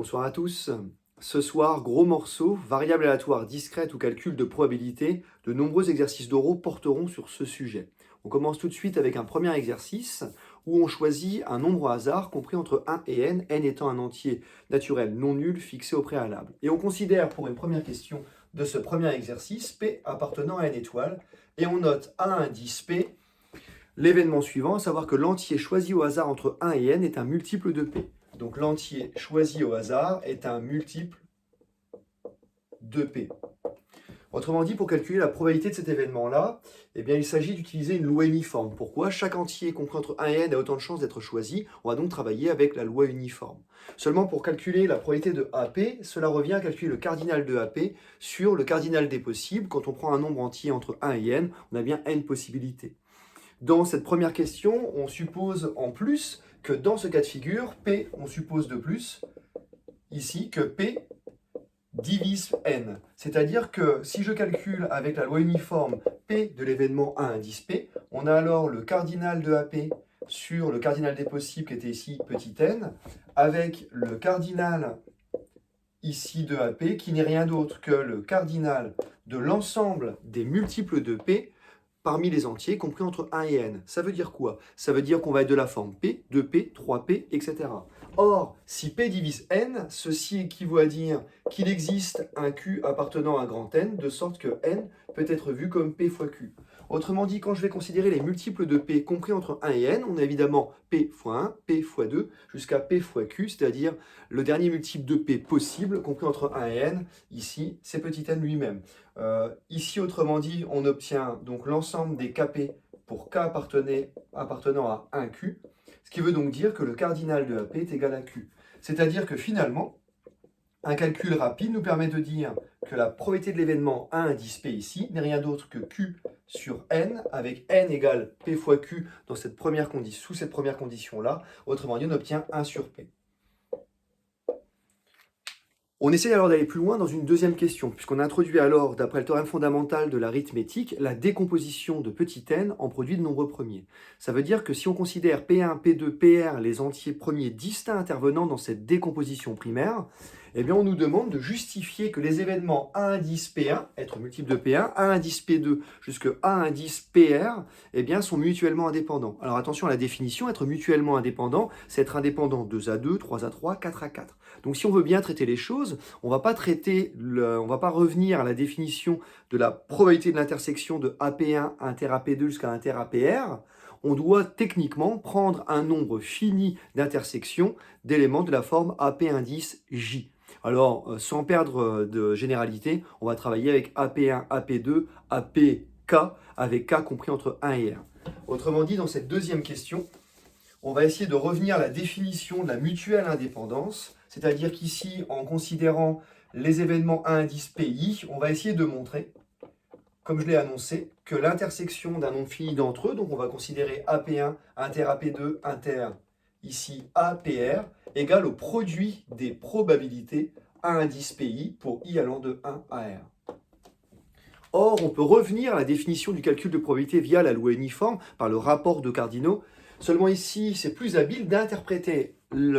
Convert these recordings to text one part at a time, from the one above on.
Bonsoir à tous. Ce soir, gros morceau, variable aléatoire discrète ou calcul de probabilité, de nombreux exercices d'oraux porteront sur ce sujet. On commence tout de suite avec un premier exercice où on choisit un nombre au hasard compris entre 1 et n étant un entier naturel non nul fixé au préalable. Et on considère pour une première question de ce premier exercice P appartenant à n étoile et on note à indice P l'événement suivant, à savoir que l'entier choisi au hasard entre 1 et n est un multiple de P. Donc l'entier choisi au hasard est un multiple de P. Autrement dit, pour calculer la probabilité de cet événement-là, il s'agit d'utiliser une loi uniforme. Pourquoi? Chaque entier compris entre 1 et n a autant de chances d'être choisi. On va donc travailler avec la loi uniforme. Seulement pour calculer la probabilité de AP, cela revient à calculer le cardinal de AP sur le cardinal des possibles. Quand on prend un nombre entier entre 1 et n, on a bien n possibilités. Dans cette première question, on suppose en plus que dans ce cas de figure, P, on suppose de plus, ici, que P divise N. C'est-à-dire que si je calcule avec la loi uniforme P de l'événement A indice P, on a alors le cardinal de AP sur le cardinal des possibles qui était ici petit n, avec le cardinal ici de AP qui n'est rien d'autre que le cardinal de l'ensemble des multiples de P parmi les entiers compris entre 1 et n. Ça veut dire quoi? Ça veut dire qu'on va être de la forme P, 2P, 3P, etc. Or, si P divise n, ceci équivaut à dire qu'il existe un Q appartenant à grand N, de sorte que n peut être vu comme P fois Q. Autrement dit, quand je vais considérer les multiples de P compris entre 1 et n, on a évidemment P fois 1, P fois 2, jusqu'à P fois Q, c'est-à-dire le dernier multiple de P possible compris entre 1 et n. Ici, c'est petit n lui-même. Ici, autrement dit, on obtient donc l'ensemble des Kp pour K appartenant à 1Q, ce qui veut donc dire que le cardinal de AP est égal à Q. C'est-à-dire que finalement, un calcul rapide nous permet de dire que la probabilité de l'événement A indice P ici n'est rien d'autre que Q sur N, avec N égale P fois Q dans cette première sous cette première condition-là. Autrement dit, on obtient 1 sur P. On essaie alors d'aller plus loin dans une deuxième question, puisqu'on introduit alors, d'après le théorème fondamental de l'arithmétique, la décomposition de petit n en produits de nombres premiers. Ça veut dire que si on considère P1, P2, PR les entiers premiers distincts intervenant dans cette décomposition primaire, on nous demande de justifier que les événements A indice P1, être multiple de P1, A indice P2 jusqu'à A indice PR, sont mutuellement indépendants. Alors attention à la définition, être mutuellement indépendant, c'est être indépendant 2A2, 3A3, 4A4. Donc si on veut bien traiter les choses, on va pas revenir à la définition de la probabilité de l'intersection de AP1 inter AP2 jusqu'à inter APR. On doit techniquement prendre un nombre fini d'intersections d'éléments de la forme AP indice J. Alors, sans perdre de généralité, on va travailler avec AP1, AP2, APK, avec K compris entre 1 et R. Autrement dit, dans cette deuxième question, on va essayer de revenir à la définition de la mutuelle indépendance, c'est-à-dire qu'ici, en considérant les événements A indice PI, on va essayer de montrer, comme je l'ai annoncé, que l'intersection d'un nombre fini d'entre eux, donc on va considérer AP1, inter AP2, inter ici APR, égale au produit des probabilités A indice PI pour I allant de 1 à R. Or, on peut revenir à la définition du calcul de probabilité via la loi uniforme, par le rapport de Cardinaux. Seulement ici, c'est plus habile d'interpréter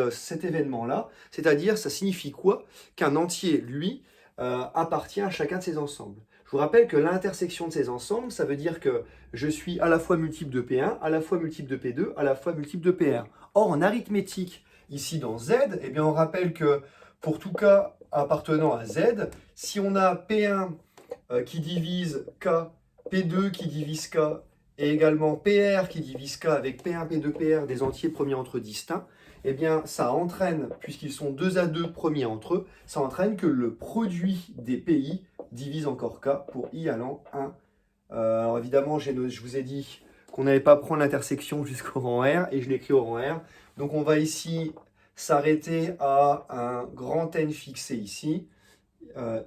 cet événement-là, c'est-à-dire, ça signifie quoi? Qu'un entier, lui, appartient à chacun de ces ensembles. Je vous rappelle que l'intersection de ces ensembles, ça veut dire que je suis à la fois multiple de P1, à la fois multiple de P2, à la fois multiple de PR. Or, en arithmétique, ici dans Z, on rappelle que pour tout cas appartenant à Z, si on a P1 qui divise K, P2 qui divise K, et également PR qui divise K avec P1, P2, PR des entiers premiers entre eux distincts, ça entraîne, puisqu'ils sont 2 à 2 premiers entre eux, ça entraîne que le produit des PI divise encore K pour I allant 1. Alors évidemment, je vous ai dit qu'on n'allait pas prendre l'intersection jusqu'au rang R, et je l'écris au rang R. Donc on va ici s'arrêter à un grand N fixé ici,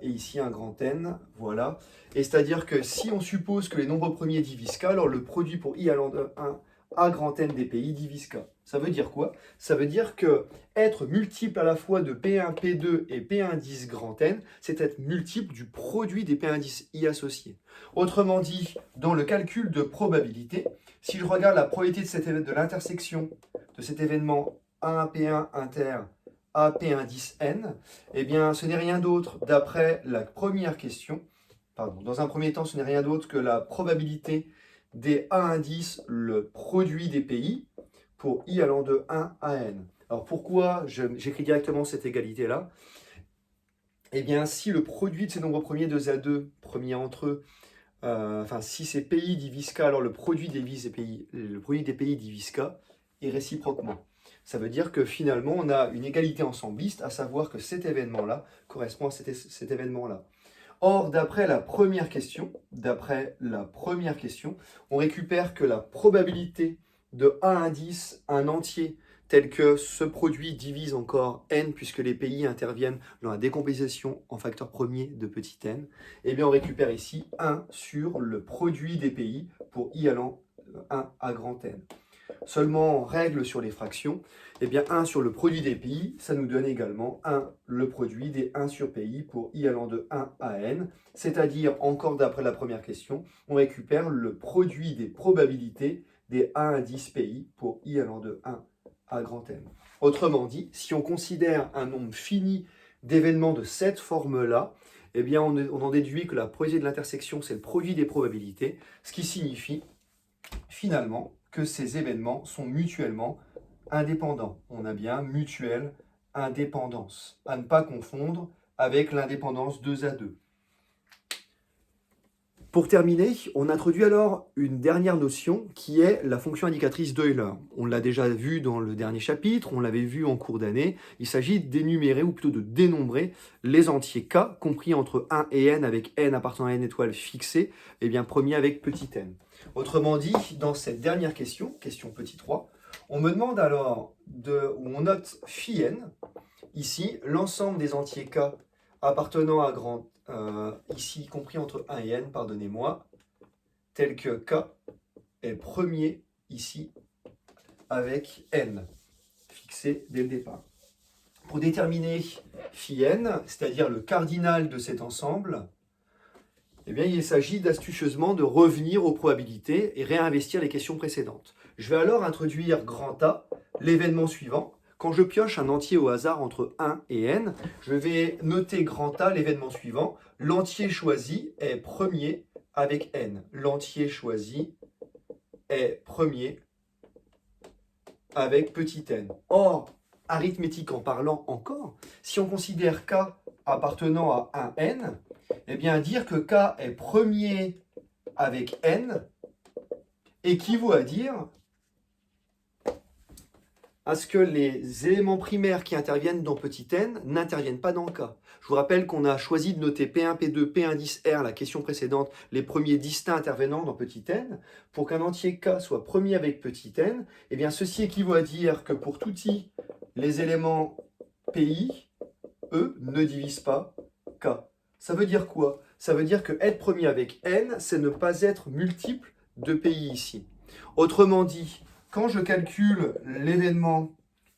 et ici un grand N, voilà. Et c'est-à-dire que si on suppose que les nombres premiers divisent K, alors le produit pour I allant de 1 à grand N des PI divise K. Ça veut dire quoi? Ça veut dire que être multiple à la fois de P1, P2 et P indice grand N, c'est être multiple du produit des P indices I associés. Autrement dit, dans le calcul de probabilité, si je regarde la probabilité de l'intersection de cet événement A1, P1, inter A P indice N, eh bien, ce n'est rien d'autre, d'après la première question, pardon, dans un premier temps, ce n'est rien d'autre que la probabilité des A indices, le produit des pays, pour I allant de 1 à N. Alors pourquoi j'écris directement cette égalité-là? Eh bien, si le produit de ces nombres premiers 2 à 2, premiers entre eux, enfin, si ces pays divisent K, alors le produit des pays divise K, et réciproquement. Ça veut dire que finalement, on a une égalité ensembliste, à savoir que cet événement-là correspond à cet événement-là. Or, d'après la première question, on récupère que la probabilité de A indice, un entier, tel que ce produit divise encore n, puisque les pays interviennent dans la décomposition en facteur premier de petit n, et bien on récupère ici 1 sur le produit des pays pour i allant 1 à grand N. Seulement, règle sur les fractions, eh bien 1 sur le produit des pays, ça nous donne également 1 le produit des 1 sur pays pour i allant de 1 à n, c'est-à-dire, encore d'après la première question, on récupère le produit des probabilités des A indices pays pour i allant de 1 à grand N. Autrement dit, si on considère un nombre fini d'événements de cette forme-là, eh bien on en déduit que la probabilité de l'intersection, c'est le produit des probabilités, ce qui signifie finalement que ces événements sont mutuellement indépendants. On a bien mutuelle indépendance, à ne pas confondre avec l'indépendance 2 à 2. Pour terminer, on introduit alors une dernière notion qui est la fonction indicatrice d'Euler. On l'a déjà vu dans le dernier chapitre, on l'avait vu en cours d'année. Il s'agit d'énumérer ou plutôt de dénombrer les entiers K compris entre 1 et n avec n appartenant à n étoile fixée, et bien premier avec petit n. Autrement dit, dans cette dernière question, question petit 3, on me demande alors, où on note phi n, ici, l'ensemble des entiers K appartenant à grand, ici compris entre 1 et n, pardonnez-moi, tel que K est premier ici avec n, fixé dès le départ. Pour déterminer phi n, c'est-à-dire le cardinal de cet ensemble, eh bien, il s'agit d'astucieusement de revenir aux probabilités et réinvestir les questions précédentes. Je vais alors introduire grand A, l'événement suivant. Quand je pioche un entier au hasard entre 1 et n, je vais noter grand A, l'événement suivant. L'entier choisi est premier avec n. L'entier choisi est premier avec petit n. Or, arithmétique en parlant encore, si on considère K appartenant à 1n, eh bien dire que K est premier avec n équivaut à dire à ce que les éléments primaires qui interviennent dans petit n n'interviennent pas dans K. Je vous rappelle qu'on a choisi de noter P1, P2, P indice R, la question précédente, les premiers distincts intervenants dans petit n. Pour qu'un entier K soit premier avec petit n, eh bien ceci équivaut à dire que pour tout i, les éléments PI, eux, ne divisent pas K. Ça veut dire quoi? Ça veut dire que être premier avec n, c'est ne pas être multiple de PI ici. Autrement dit, quand je calcule l'événement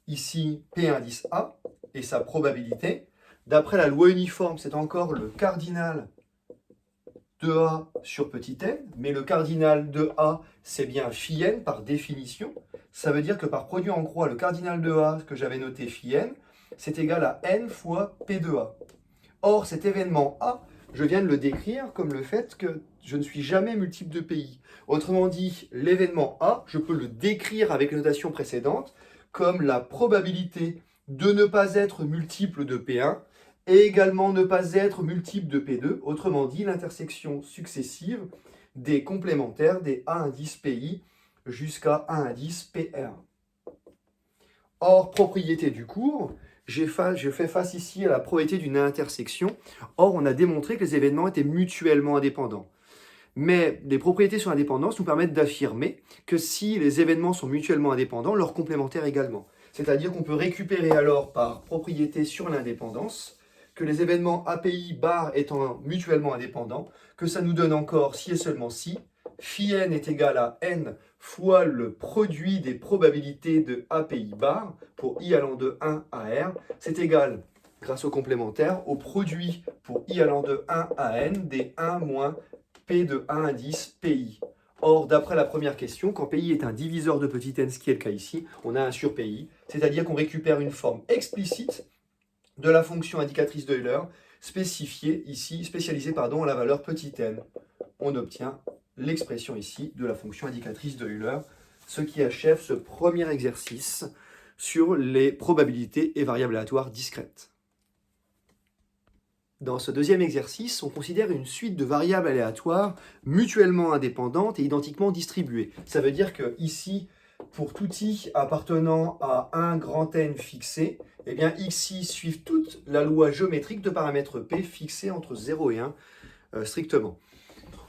ici P indice A et sa probabilité, d'après la loi uniforme, c'est encore le cardinal de A sur petit n, mais le cardinal de A, c'est bien phi n par définition. Ça veut dire que par produit en croix, le cardinal de A, que j'avais noté phi n, c'est égal à n fois P de A. Or, cet événement A, je viens de le décrire comme le fait que je ne suis jamais multiple de PI. Autrement dit, l'événement A, je peux le décrire avec la notation précédente comme la probabilité de ne pas être multiple de P1 et également ne pas être multiple de P2. Autrement dit, l'intersection successive des complémentaires des A indice PI jusqu'à A indice PR. Or, propriété du cours, je fais face ici à la probabilité d'une intersection. Or, on a démontré que les événements étaient mutuellement indépendants. Mais les propriétés sur l'indépendance nous permettent d'affirmer que si les événements sont mutuellement indépendants, leurs complémentaires également. C'est-à-dire qu'on peut récupérer alors par propriété sur l'indépendance que les événements API bar étant mutuellement indépendants, que ça nous donne encore, si et seulement si, phi n est égal à n fois le produit des probabilités de API bar pour i allant de 1 à r, c'est égal, grâce au complémentaire, au produit pour i allant de 1 à n des 1 moins P de 1 indice PI. Or, d'après la première question, quand PI est un diviseur de petit n, ce qui est le cas ici, on a un sur PI, c'est-à-dire qu'on récupère une forme explicite de la fonction indicatrice d'Euler, spécialisée en la valeur petit n. On obtient l'expression ici de la fonction indicatrice d'Euler, ce qui achève ce premier exercice sur les probabilités et variables aléatoires discrètes. Dans ce deuxième exercice, on considère une suite de variables aléatoires mutuellement indépendantes et identiquement distribuées. Ça veut dire que ici, pour tout i appartenant à un grand N fixé, eh bien xi suivent toute la loi géométrique de paramètres P fixée entre 0 et 1 strictement.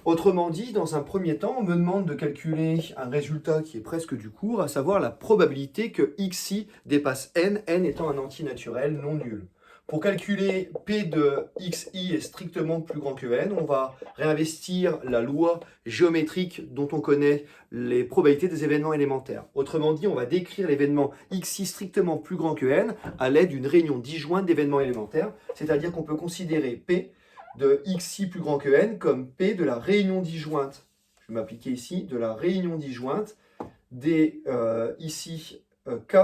Autrement dit, dans un premier temps, on me demande de calculer un résultat qui est presque du cours, à savoir la probabilité que xi dépasse n, n étant un antinaturel non nul. Pour calculer P de xi est strictement plus grand que n, on va réinvestir la loi géométrique dont on connaît les probabilités des événements élémentaires. Autrement dit, on va décrire l'événement xi strictement plus grand que n à l'aide d'une réunion disjointe d'événements élémentaires, c'est-à-dire qu'on peut considérer P de xi plus grand que n comme P de la réunion disjointe. Je vais m'appliquer ici de la réunion disjointe des ici k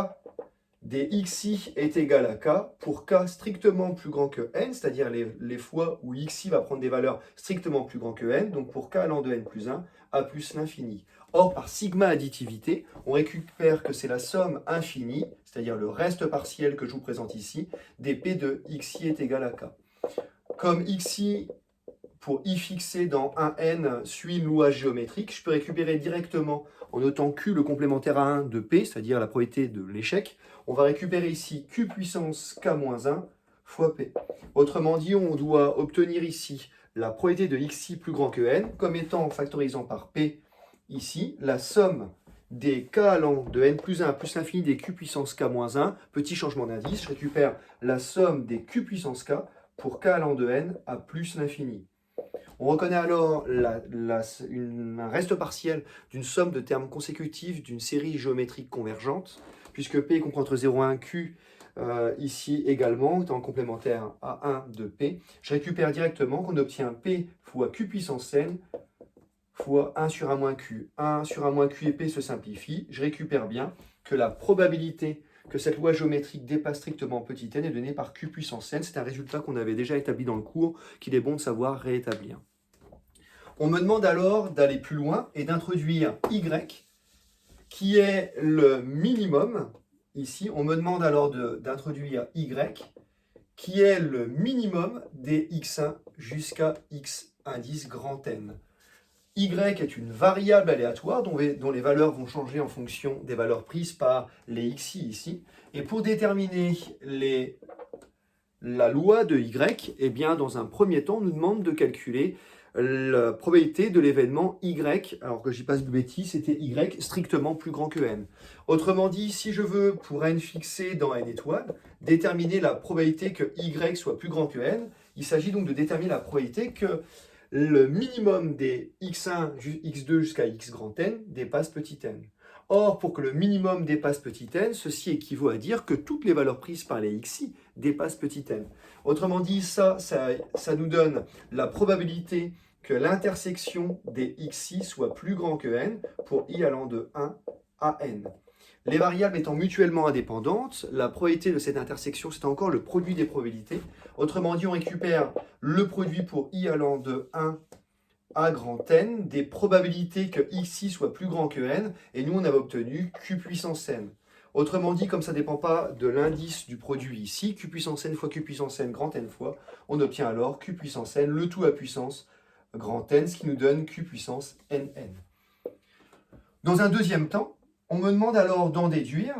des xi est égal à k pour k strictement plus grand que n, c'est-à-dire les fois où xi va prendre des valeurs strictement plus grand que n, donc pour k allant de n plus 1 à plus l'infini. Or, par sigma additivité, on récupère que c'est la somme infinie, c'est-à-dire le reste partiel que je vous présente ici, des p de xi est égal à k. Comme xi pour i fixé dans un n suit une loi géométrique, je peux récupérer directement, en notant q le complémentaire à 1 de p, c'est-à-dire la probabilité de l'échec, on va récupérer ici q puissance k-1 fois p. Autrement dit, on doit obtenir ici la probabilité de xi plus grand que n, comme étant, en factorisant par p ici, la somme des k allant de n plus 1 à plus l'infini des q puissance k-1, petit changement d'indice, je récupère la somme des q puissance k pour k allant de n à plus l'infini. On reconnaît alors un reste partiel d'une somme de termes consécutifs d'une série géométrique convergente, puisque P comprend entre 0 et 1, Q ici également, étant complémentaire à 1 de P. Je récupère directement qu'on obtient P fois Q puissance n fois 1 sur 1 moins Q. 1 sur 1 moins Q et P se simplifient. Je récupère bien que la probabilité que cette loi géométrique dépasse strictement petit n est donnée par Q puissance n. C'est un résultat qu'on avait déjà établi dans le cours, qu'il est bon de savoir réétablir. On me demande alors d'aller plus loin et d'introduire y, qui est le minimum. Ici, on me demande alors d'introduire y, qui est le minimum des x1 jusqu'à x indice grand N. Y est une variable aléatoire dont les valeurs vont changer en fonction des valeurs prises par les xi ici. Et pour déterminer la loi de y, eh bien, dans un premier temps, on nous demande de calculer la probabilité de l'événement y, alors que j'y passe de bêtises, c'était y strictement plus grand que n. Autrement dit, si je veux, pour n fixé dans n étoiles, déterminer la probabilité que y soit plus grand que n, il s'agit donc de déterminer la probabilité que le minimum des x1, x2 jusqu'à x grand n dépasse petit n. Or, pour que le minimum dépasse petit n, ceci équivaut à dire que toutes les valeurs prises par les xi dépassent petit n. Autrement dit, ça nous donne la probabilité que l'intersection des xi soit plus grand que n pour i allant de 1 à n. Les variables étant mutuellement indépendantes, la probabilité de cette intersection, c'est encore le produit des probabilités. Autrement dit, on récupère le produit pour i allant de 1 à grand n des probabilités que xi soit plus grand que n, et nous on avait obtenu q puissance n. Autrement dit, comme ça ne dépend pas de l'indice du produit ici, q puissance n fois q puissance n grand n fois, on obtient alors q puissance n, le tout à puissance grand n, ce qui nous donne q puissance nn. Dans un deuxième temps, on me demande alors d'en déduire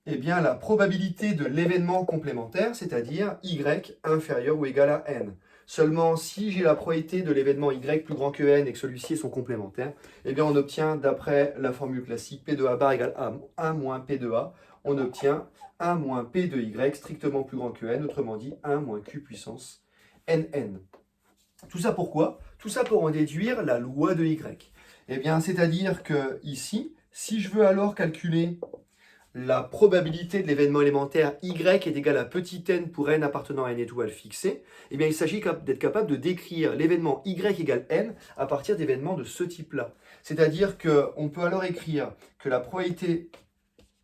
eh bien, la probabilité de l'événement complémentaire, c'est-à-dire y inférieur ou égal à n. Seulement, si j'ai la probabilité de l'événement y plus grand que n et que celui-ci est son complémentaire, eh bien, on obtient, d'après la formule classique, P de A bar égale à 1 moins P de A, on obtient 1 moins P de y strictement plus grand que n, autrement dit 1 moins q puissance nn. Tout ça pourquoi? Tout ça pour en déduire la loi de y. Eh bien, c'est-à-dire que ici, si je veux alors calculer la probabilité de l'événement élémentaire y est égale à petit n pour n appartenant à n étoile fixée, eh bien il s'agit d'être capable de décrire l'événement y égale n à partir d'événements de ce type-là. C'est-à-dire qu'on peut alors écrire que la probabilité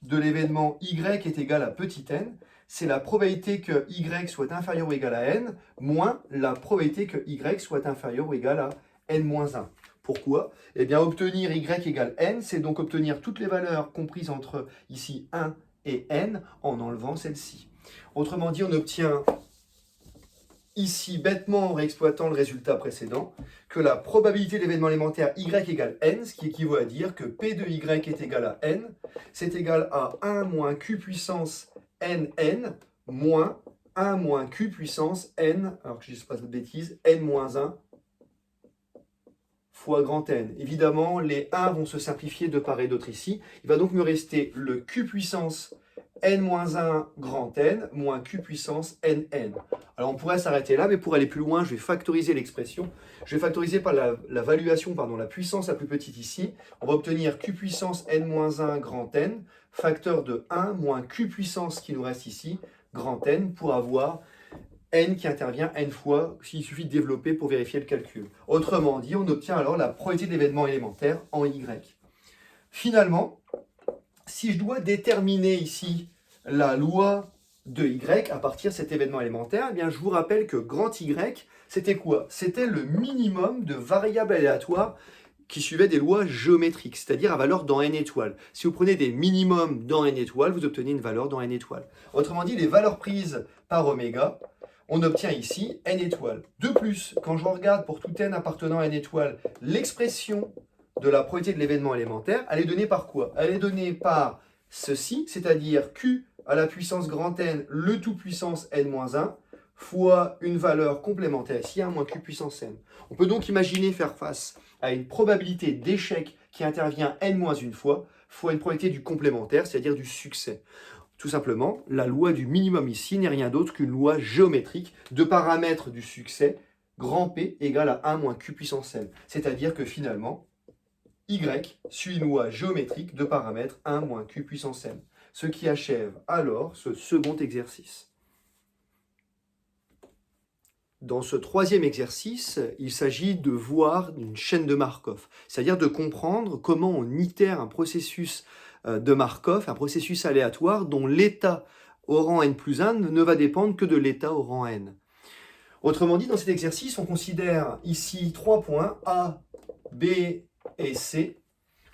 de l'événement y est égale à petit n, c'est la probabilité que y soit inférieur ou égal à n, moins la probabilité que y soit inférieur ou égal à n-1. Pourquoi? Eh bien, obtenir y égale n, c'est donc obtenir toutes les valeurs comprises entre ici 1 et n en enlevant celle-ci. Autrement dit, on obtient ici, bêtement en réexploitant le résultat précédent, que la probabilité de l'événement élémentaire y égale n, ce qui équivaut à dire que p de y est égal à n, c'est égal à 1 moins q puissance nn moins 1 moins q puissance n, alors que je ne dis pas de bêtises, n moins 1 fois grand N. Évidemment, les 1 vont se simplifier de part et d'autre ici. Il va donc me rester le q puissance n-1 grand N moins q puissance nn. Alors on pourrait s'arrêter là, mais pour aller plus loin, je vais factoriser l'expression. Je vais factoriser par la puissance la plus petite ici. On va obtenir q puissance n-1 grand N, facteur de 1 moins q puissance qui nous reste ici, grand N, pour avoir n qui intervient n fois, s'il suffit de développer pour vérifier le calcul. Autrement dit, on obtient alors la probabilité de l'événement élémentaire en y. Finalement, si je dois déterminer ici la loi de y à partir de cet événement élémentaire, eh bien, je vous rappelle que grand y, c'était quoi? C'était le minimum de variables aléatoires qui suivaient des lois géométriques, c'est-à-dire à valeur dans n étoiles. Si vous prenez des minimums dans n étoiles, vous obtenez une valeur dans n étoiles. Autrement dit, les valeurs prises par oméga, on obtient ici n étoiles. De plus, quand je regarde pour tout n appartenant à n étoiles, l'expression de la probabilité de l'événement élémentaire, elle est donnée par quoi? Elle est donnée par ceci, c'est-à-dire q à la puissance grand N, le tout puissance n-1, fois une valeur complémentaire ici, 1 moins q puissance n. On peut donc imaginer faire face à une probabilité d'échec qui intervient n-1 fois, fois une probabilité du complémentaire, c'est-à-dire du succès. Tout simplement, la loi du minimum ici n'est rien d'autre qu'une loi géométrique de paramètres du succès, grand P égale à 1 moins Q puissance N. C'est-à-dire que finalement, Y suit une loi géométrique de paramètres 1 moins Q puissance N. Ce qui achève alors ce second exercice. Dans ce troisième exercice, il s'agit de voir une chaîne de Markov, c'est-à-dire de comprendre comment on itère un processus de Markov, un processus aléatoire dont l'état au rang n plus 1 ne va dépendre que de l'état au rang n. Autrement dit, dans cet exercice, on considère ici 3 points A, B et C,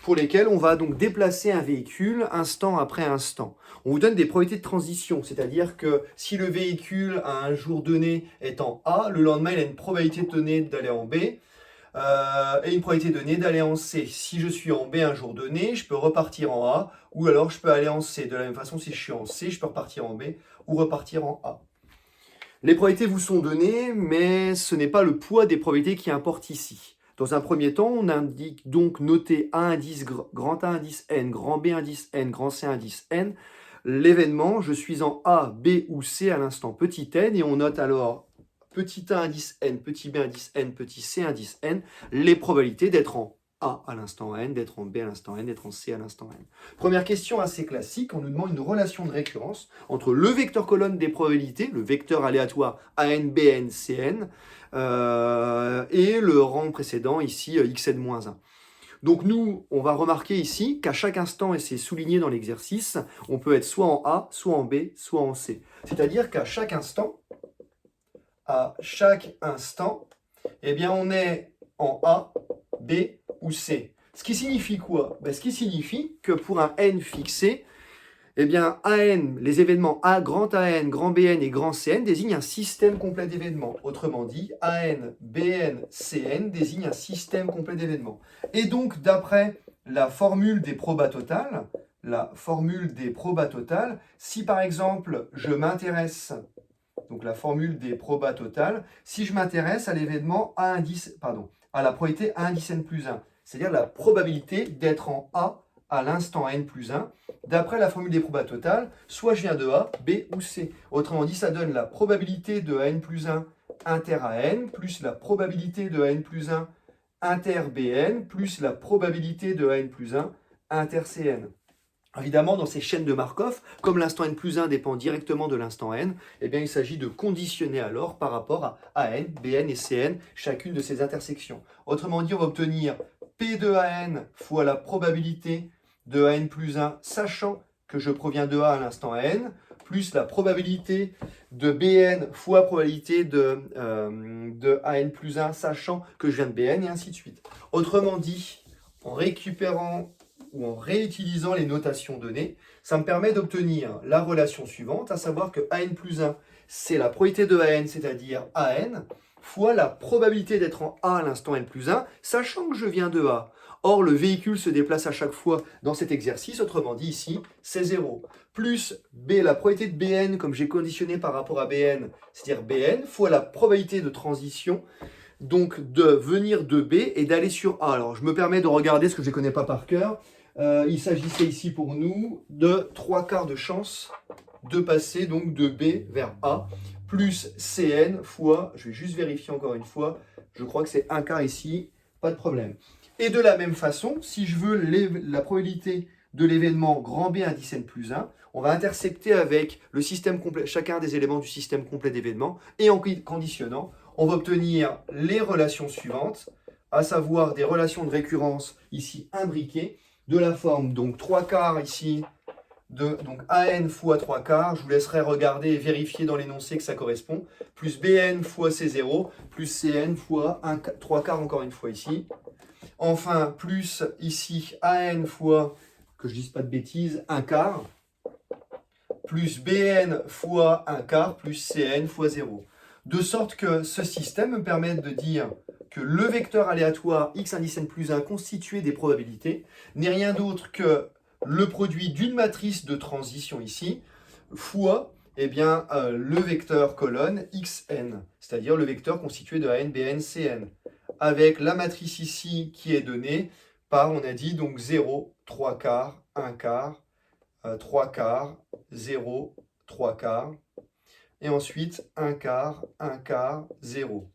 pour lesquels on va donc déplacer un véhicule instant après instant. On vous donne des probabilités de transition, c'est-à-dire que si le véhicule à un jour donné est en A, le lendemain il a une probabilité donnée d'aller en B, et une probabilité donnée d'aller en C. Si je suis en B un jour donné, je peux repartir en A, ou alors je peux aller en C. De la même façon, si je suis en C, je peux repartir en B, ou repartir en A. Les probabilités vous sont données, mais ce n'est pas le poids des probabilités qui importe ici. Dans un premier temps, on indique donc noter A indice, grand A indice N, grand B indice N, grand C indice N. L'événement, je suis en A, B ou C à l'instant petit n, et on note alors petit a indice n, petit b indice n, petit c indice n, les probabilités d'être en A à l'instant n, d'être en B à l'instant n, d'être en C à l'instant n. Première question assez classique, on nous demande une relation de récurrence entre le vecteur colonne des probabilités, le vecteur aléatoire AN, BN, CN, et le rang précédent, ici xn-1. Donc nous, on va remarquer ici qu'à chaque instant, et c'est souligné dans l'exercice, on peut être soit en A, soit en B, soit en C. C'est-à-dire qu'à chaque instant, eh bien, on est en A, B ou C. Ce qui signifie quoi? Ce qui signifie que pour un n fixé, eh bien, AN, les événements A, grand AN, grand BN et grand CN désignent un système complet d'événements. Autrement dit, AN, BN, CN désignent un système complet d'événements. Et donc, d'après la formule des probas totales, si par exemple, je m'intéresse, donc la formule des probas totales, si je m'intéresse à l'événement à la probabilité A indice n plus 1, c'est-à-dire la probabilité d'être en A à l'instant n plus 1, d'après la formule des probas totales, soit je viens de A, B ou C. Autrement dit, ça donne la probabilité de AN plus 1 inter AN, plus la probabilité de AN plus 1 inter BN, plus la probabilité de AN plus 1 inter CN. Évidemment, dans ces chaînes de Markov, comme l'instant n plus 1 dépend directement de l'instant n, eh bien, il s'agit de conditionner alors par rapport à AN, BN et CN, chacune de ces intersections. Autrement dit, on va obtenir P de AN fois la probabilité de AN plus 1, sachant que je proviens de A à l'instant n, plus la probabilité de BN fois probabilité de AN plus 1, sachant que je viens de BN, et ainsi de suite. Autrement dit, en récupérant ou en réutilisant les notations données, ça me permet d'obtenir la relation suivante, à savoir que AN plus 1, c'est la probabilité de AN, c'est-à-dire AN, fois la probabilité d'être en A à l'instant N plus 1, sachant que je viens de A. Or, le véhicule se déplace à chaque fois dans cet exercice, autrement dit ici, c'est 0. Plus B, la probabilité de BN, comme j'ai conditionné par rapport à BN, c'est-à-dire BN, fois la probabilité de transition, donc de venir de B et d'aller sur A. Alors, je me permets de regarder ce que je ne connais pas par cœur. Il s'agissait ici pour nous de 3/4 de chance de passer donc de B vers A, plus Cn fois, je vais juste vérifier encore une fois, je crois que c'est 1/4 ici, pas de problème. Et de la même façon, si je veux la probabilité de l'événement grand B indice n plus 1, on va intercepter avec le système complet, chacun des éléments du système complet d'événements, et en conditionnant, on va obtenir les relations suivantes, à savoir des relations de récurrence ici imbriquées, de la forme donc 3/4 ici, donc AN fois 3/4, je vous laisserai regarder et vérifier dans l'énoncé que ça correspond, plus BN fois C0, plus CN fois 3/4 encore une fois ici. Enfin, plus ici AN fois, que je ne dise pas de bêtises, 1/4, plus BN fois 1/4, plus CN fois 0. De sorte que ce système me permet de dire que le vecteur aléatoire x indice n plus 1 constitué des probabilités n'est rien d'autre que le produit d'une matrice de transition ici, fois le vecteur colonne xn, c'est-à-dire le vecteur constitué de AN, BN, CN, avec la matrice ici qui est donnée par, on a dit, donc 0, 3/4, 1/4, 3/4, 0, 3/4, et ensuite 1/4, 1/4, 0.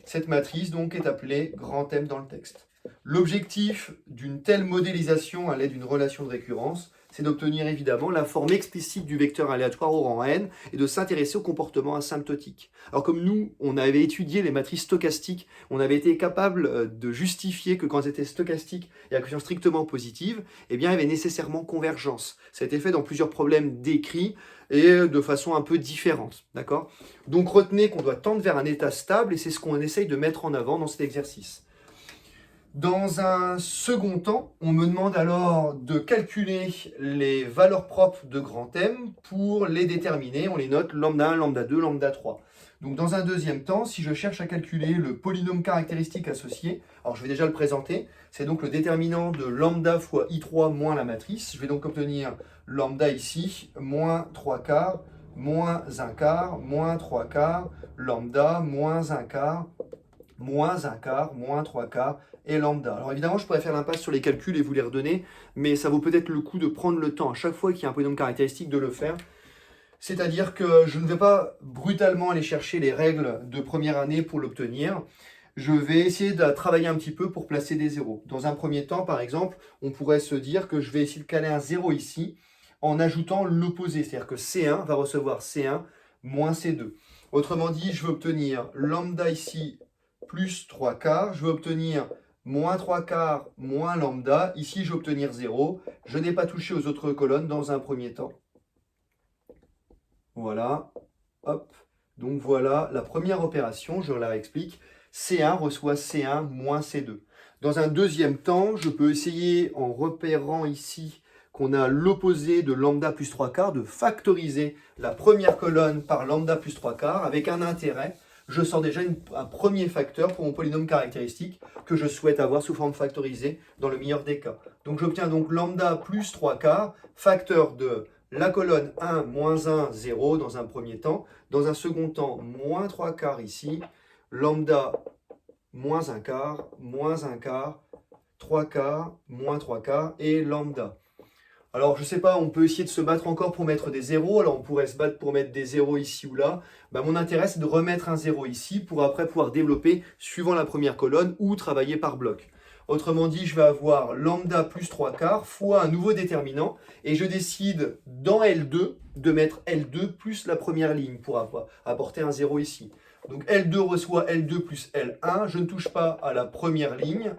Cette matrice donc est appelée grand M dans le texte. L'objectif d'une telle modélisation à l'aide d'une relation de récurrence, c'est d'obtenir évidemment la forme explicite du vecteur aléatoire au rang n et de s'intéresser au comportement asymptotique. Alors comme nous, on avait étudié les matrices stochastiques, on avait été capable de justifier que quand elles étaient stochastiques et à question strictement positive, eh bien, il y avait nécessairement convergence. Ça a été fait dans plusieurs problèmes décrits et de façon un peu différente. D'accord ? Donc retenez qu'on doit tendre vers un état stable et c'est ce qu'on essaye de mettre en avant dans cet exercice. Dans un second temps, on me demande alors de calculer les valeurs propres de grand M pour les déterminer. On les note lambda 1, lambda 2, lambda 3. Donc dans un deuxième temps, si je cherche à calculer le polynôme caractéristique associé, alors je vais déjà le présenter, c'est donc le déterminant de lambda fois I3 moins la matrice. Je vais donc obtenir lambda ici, moins 3/4, moins 1/4, moins 3/4, lambda, moins 1/4, moins 1/4, moins 3/4, et lambda. Alors évidemment, je pourrais faire l'impasse sur les calculs et vous les redonner, mais ça vaut peut-être le coup de prendre le temps à chaque fois qu'il y a un polynôme caractéristique de le faire. C'est-à-dire que je ne vais pas brutalement aller chercher les règles de première année pour l'obtenir. Je vais essayer de travailler un petit peu pour placer des zéros. Dans un premier temps, par exemple, on pourrait se dire que je vais essayer de caler un 0 ici en ajoutant l'opposé. C'est-à-dire que C1 va recevoir C1 moins C2. Autrement dit, je vais obtenir lambda ici plus 3/4. Je vais obtenir moins 3/4 moins lambda. Ici, je vais obtenir 0. Je n'ai pas touché aux autres colonnes dans un premier temps. Voilà, hop. Donc voilà la première opération, je la explique. C1 reçoit C1 moins C2. Dans un deuxième temps, je peux essayer, en repérant ici qu'on a l'opposé de lambda plus 3/4, de factoriser la première colonne par lambda plus 3/4 avec un intérêt. Je sors déjà un premier facteur pour mon polynôme caractéristique que je souhaite avoir sous forme factorisée dans le meilleur des cas. Donc j'obtiens donc lambda plus 3/4, facteur de la colonne 1, moins 1, 0 dans un premier temps. Dans un second temps, moins 3/4 ici, lambda moins 1/4, moins 1/4, 3/4, moins 3/4 et lambda. Alors, je ne sais pas, on peut essayer de se battre encore pour mettre des zéros. Alors, on pourrait se battre pour mettre des zéros ici ou là. Mon intérêt, c'est de remettre un 0 ici pour après pouvoir développer suivant la première colonne ou travailler par bloc. Autrement dit, je vais avoir lambda plus 3 quarts fois un nouveau déterminant. Et je décide dans L2 de mettre L2 plus la première ligne pour apporter un 0 ici. Donc L2 reçoit L2 plus L1. Je ne touche pas à la première ligne.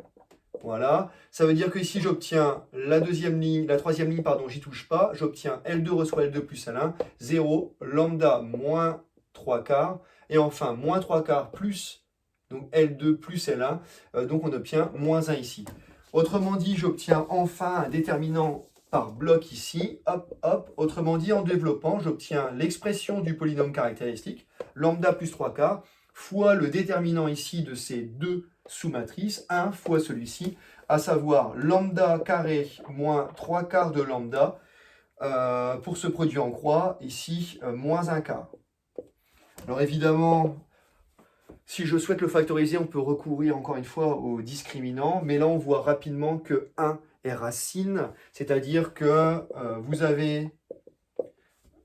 Voilà. Ça veut dire que ici, j'obtiens la troisième ligne, pardon, j'y touche pas. J'obtiens L2 reçoit L2 plus L1. 0, lambda moins 3 quarts. Et enfin, moins 3 quarts plus donc L2 plus L1, donc on obtient moins 1 ici. Autrement dit, j'obtiens enfin un déterminant par bloc ici, hop, hop. Autrement dit, en développant, j'obtiens l'expression du polynôme caractéristique, lambda plus 3 quarts, fois le déterminant ici de ces deux sous-matrices, 1 fois celui-ci, à savoir lambda carré moins 3 quarts de lambda, pour ce produit en croix, ici, moins 1 quart. Alors évidemment, si je souhaite le factoriser, on peut recourir encore une fois au discriminant, mais là on voit rapidement que 1 est racine, c'est-à-dire que vous avez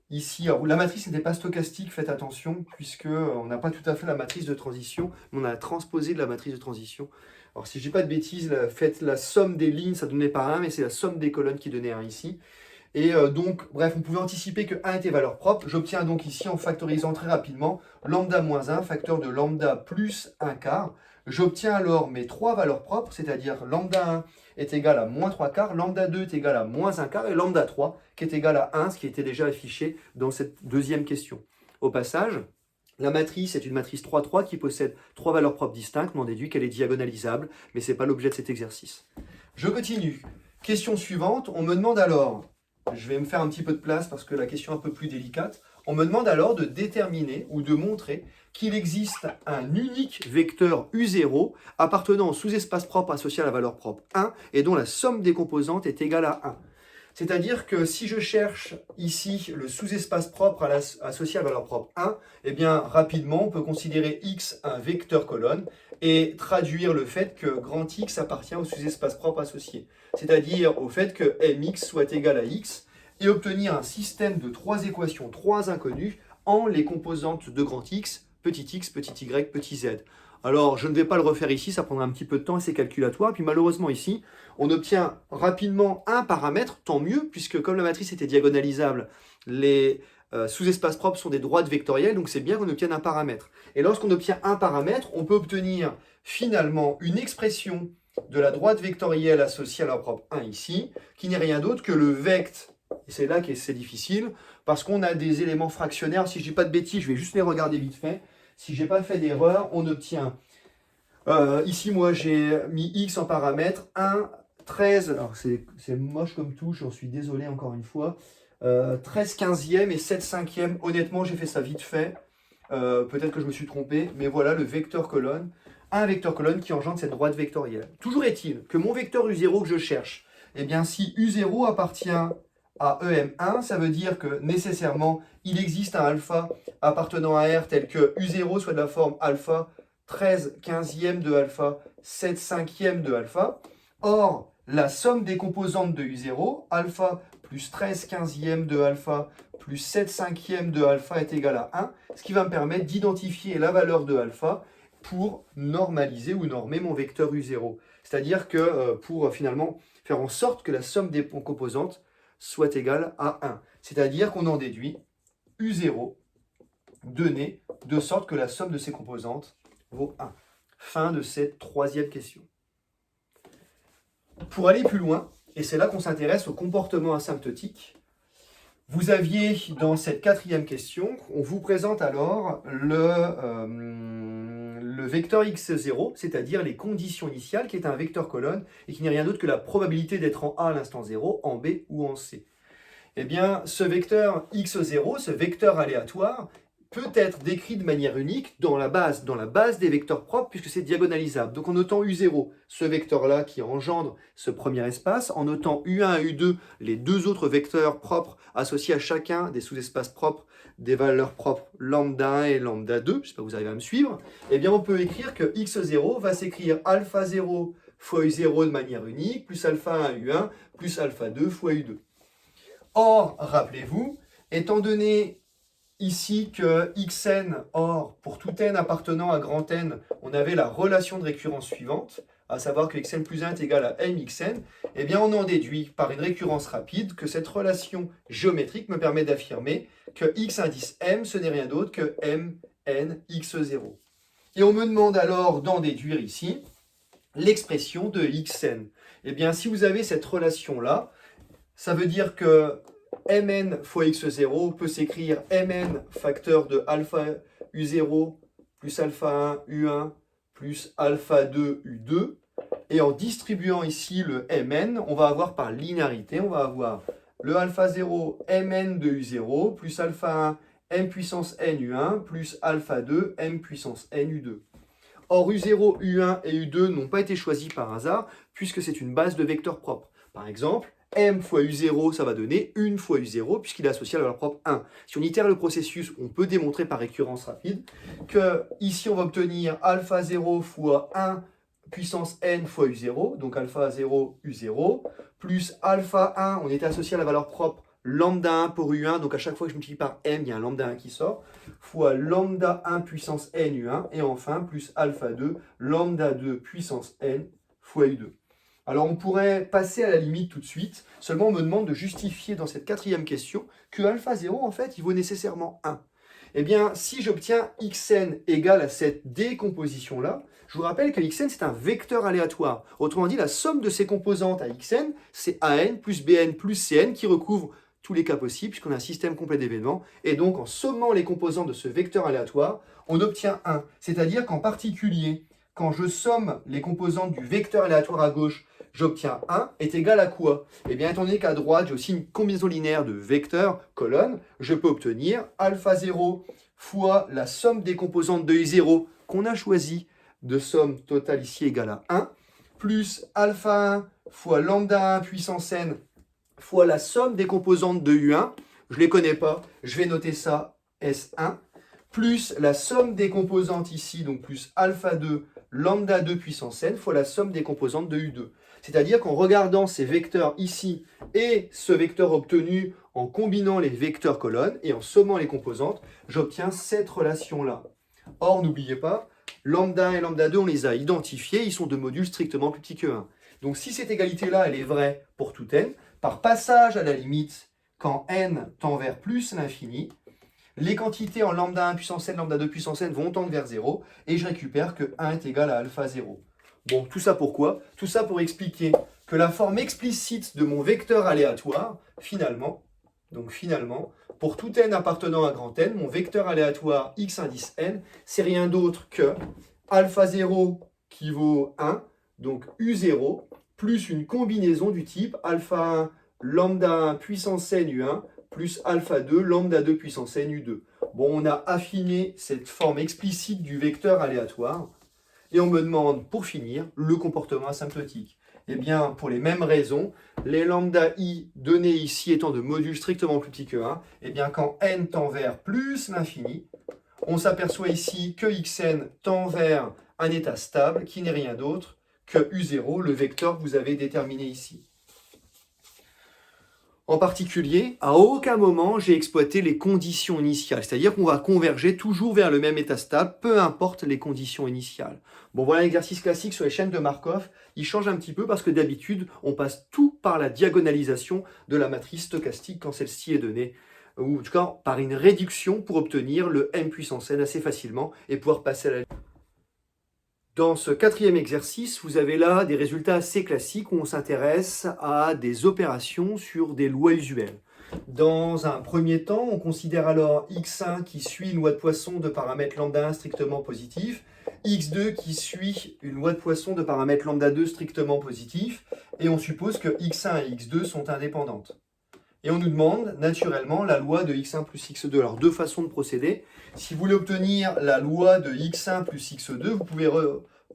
ici, alors, la matrice n'était pas stochastique, faites attention, puisque on n'a pas tout à fait la matrice de transition, mais on a transposé de la matrice de transition. Alors si je dis pas de bêtises, faites la somme des lignes, ça donnait pas 1, mais c'est la somme des colonnes qui donnait 1 ici. Et donc, bref, on pouvait anticiper que 1 était valeur propre. J'obtiens donc ici, en factorisant très rapidement, lambda moins 1, facteur de lambda plus 1 quart. J'obtiens alors mes trois valeurs propres, c'est-à-dire lambda 1 est égal à moins 3 quarts, lambda 2 est égal à moins 1 quart, et lambda 3 qui est égal à 1, ce qui était déjà affiché dans cette deuxième question. Au passage, la matrice est une matrice 3-3 qui possède trois valeurs propres distinctes. On en déduit qu'elle est diagonalisable, mais ce n'est pas l'objet de cet exercice. Je continue. Question suivante, on me demande alors... Je vais me faire un petit peu de place parce que la question est un peu plus délicate. On me demande alors de déterminer ou de montrer qu'il existe un unique vecteur U0 appartenant au sous-espace propre associé à la valeur propre 1 et dont la somme des composantes est égale à 1. C'est-à-dire que si je cherche ici le sous-espace propre associé à la valeur propre 1, eh bien rapidement on peut considérer X un vecteur colonne et traduire le fait que grand X appartient au sous-espace propre associé. C'est-à-dire au fait que mx soit égal à x et obtenir un système de trois équations, trois inconnues, en les composantes de grand X, petit y, petit z. Alors, je ne vais pas le refaire ici, ça prendra un petit peu de temps et c'est calculatoire. Puis malheureusement ici, on obtient rapidement un paramètre, tant mieux, puisque comme la matrice était diagonalisable, les sous-espaces propres sont des droites vectorielles, donc c'est bien qu'on obtienne un paramètre. Et lorsqu'on obtient un paramètre, on peut obtenir finalement une expression de la droite vectorielle associée à la propre 1 ici, qui n'est rien d'autre que le vect. Et c'est là que c'est difficile, parce qu'on a des éléments fractionnaires. Si je ne dis pas de bêtises, je vais juste les regarder vite fait. Si je n'ai pas fait d'erreur, on obtient, ici moi j'ai mis x en paramètre, 1, 13, alors c'est moche comme tout, j'en suis désolé encore une fois, 13 quinzième et 7 cinquième, honnêtement j'ai fait ça vite fait, peut-être que je me suis trompé, mais voilà le vecteur colonne, un vecteur colonne qui engendre cette droite vectorielle. Toujours est-il que mon vecteur U0 que je cherche, eh bien si U0 appartient à EM1, ça veut dire que nécessairement il existe un alpha appartenant à R tel que U0 soit de la forme alpha 13 quinzième de alpha 7 cinquième de alpha. Or, la somme des composantes de U0, alpha plus 13 quinzième de alpha plus 7 cinquième de alpha est égal à 1, ce qui va me permettre d'identifier la valeur de alpha pour normaliser ou normer mon vecteur U0. C'est-à-dire que pour finalement faire en sorte que la somme des composantes soit égale à 1. C'est-à-dire qu'on en déduit U0 donné de sorte que la somme de ses composantes vaut 1. Fin de cette troisième question. Pour aller plus loin, et c'est là qu'on s'intéresse au comportement asymptotique, vous aviez dans cette quatrième question, on vous présente alors le vecteur x0, c'est-à-dire les conditions initiales, qui est un vecteur colonne, et qui n'est rien d'autre que la probabilité d'être en A à l'instant 0, en B ou en C. Eh bien, ce vecteur x0, ce vecteur aléatoire, peut être décrit de manière unique dans la base des vecteurs propres, puisque c'est diagonalisable. Donc en notant U0, ce vecteur-là qui engendre ce premier espace, en notant U1 et U2, les deux autres vecteurs propres associés à chacun des sous-espaces propres, des valeurs propres lambda 1 et lambda 2, je ne sais pas si vous arrivez à me suivre, eh bien on peut écrire que x0 va s'écrire alpha 0 fois U0 de manière unique, plus alpha 1 U1, plus alpha 2 fois U2. Or, rappelez-vous, étant donné ici que xn, or, pour tout n appartenant à grand N, on avait la relation de récurrence suivante. à savoir que xn plus 1 est égal à mxn, eh bien on en déduit par une récurrence rapide que cette relation géométrique me permet d'affirmer que x indice m, ce n'est rien d'autre que mn x0. Et on me demande alors d'en déduire ici l'expression de xn. Eh bien, si vous avez cette relation-là, ça veut dire que mn fois x0 peut s'écrire mn facteur de alpha u0 plus alpha 1 u1 plus alpha 2 u2. Et en distribuant ici le mn, on va avoir par linéarité, on va avoir le alpha 0 mn de u0 plus alpha 1 m puissance n u1 plus alpha 2 m puissance n u2. Or, u0, u1 et u2 n'ont pas été choisis par hasard, puisque c'est une base de vecteurs propres. Par exemple, m fois u0, ça va donner 1 fois u0, puisqu'il est associé à la valeur propre 1. Si on itère le processus, on peut démontrer par récurrence rapide que ici, on va obtenir alpha 0 fois 1 puissance n fois u0, donc alpha 0, u0, plus alpha 1, on est associé à la valeur propre lambda 1 pour u1, donc à chaque fois que je multiplie par m, il y a un lambda 1 qui sort, fois lambda 1 puissance n u1, et enfin plus alpha 2, lambda 2 puissance n fois u2. Alors on pourrait passer à la limite tout de suite, seulement on me demande de justifier dans cette quatrième question que alpha 0, en fait, il vaut nécessairement 1. Eh bien, si j'obtiens xn égale à cette décomposition-là, je vous rappelle que xn, c'est un vecteur aléatoire. Autrement dit, la somme de ses composantes à xn, c'est an plus bn plus cn qui recouvre tous les cas possibles, puisqu'on a un système complet d'événements. Et donc, en sommant les composantes de ce vecteur aléatoire, on obtient 1. C'est-à-dire qu'en particulier, quand je somme les composantes du vecteur aléatoire à gauche, j'obtiens 1, est égal à quoi? Eh bien, étant donné qu'à droite, j'ai aussi une combinaison linéaire de vecteurs, colonnes, je peux obtenir alpha 0 fois la somme des composantes de u0 qu'on a choisi de somme totale ici égale à 1, plus alpha 1 fois lambda 1 puissance n fois la somme des composantes de u1, je ne les connais pas, je vais noter ça S1, plus la somme des composantes ici, donc plus alpha 2 lambda 2 puissance n fois la somme des composantes de u2. C'est-à-dire qu'en regardant ces vecteurs ici et ce vecteur obtenu en combinant les vecteurs colonnes et en sommant les composantes, j'obtiens cette relation-là. Or, n'oubliez pas, lambda 1 et lambda 2, on les a identifiés, ils sont de modules strictement plus petits que 1. Donc si cette égalité-là, elle est vraie pour tout n, par passage à la limite, quand n tend vers plus l'infini, les quantités en lambda 1 puissance n, lambda 2 puissance n vont tendre vers 0, et je récupère que 1 est égal à alpha 0. Bon, tout ça pourquoi? Tout ça pour expliquer que la forme explicite de mon vecteur aléatoire, finalement, pour tout n appartenant à grand N, mon vecteur aléatoire x indice n, c'est rien d'autre que alpha 0 qui vaut 1, donc u0, plus une combinaison du type alpha 1 lambda 1 puissance n u1 plus alpha 2 lambda 2 puissance n u2. Bon, on a affiné cette forme explicite du vecteur aléatoire et on me demande, pour finir, le comportement asymptotique. Eh bien, pour les mêmes raisons, les lambda i donnés ici étant de modules strictement plus petits que 1, eh bien, quand n tend vers plus l'infini, on s'aperçoit ici que xn tend vers un état stable qui n'est rien d'autre que u0, le vecteur que vous avez déterminé ici. En particulier, à aucun moment j'ai exploité les conditions initiales, c'est-à-dire qu'on va converger toujours vers le même état stable, peu importe les conditions initiales. Bon, voilà l'exercice classique sur les chaînes de Markov. Il change un petit peu parce que d'habitude, on passe tout par la diagonalisation de la matrice stochastique quand celle-ci est donnée, ou en tout cas par une réduction pour obtenir le m puissance n assez facilement et pouvoir passer à la... Dans ce quatrième exercice, vous avez là des résultats assez classiques où on s'intéresse à des opérations sur des lois usuelles. Dans un premier temps, on considère alors x1 qui suit une loi de Poisson de paramètre lambda 1 strictement positif, x2 qui suit une loi de Poisson de paramètre lambda 2 strictement positif, et on suppose que x1 et x2 sont indépendantes. Et on nous demande naturellement la loi de x1 plus x2. Alors deux façons de procéder. Si vous voulez obtenir la loi de x1 plus x2, vous pouvez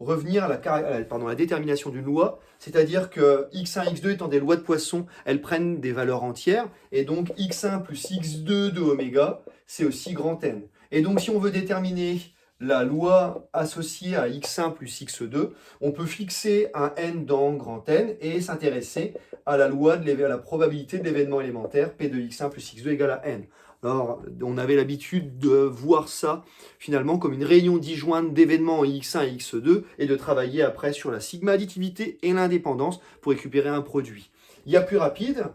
revenir à la détermination d'une loi, c'est-à-dire que x1 et x2 étant des lois de Poisson, elles prennent des valeurs entières, et donc x1 plus x2 de oméga, c'est aussi grand N. Et donc si on veut déterminer la loi associée à x1 plus x2, on peut fixer un n dans grand N et s'intéresser à la loi à la probabilité de l'événement élémentaire p de x1 plus x2 égale à n. Alors, on avait l'habitude de voir ça finalement comme une réunion disjointe d'événements x1 et x2 et de travailler après sur la sigma additivité et l'indépendance pour récupérer un produit. Il y a plus rapide.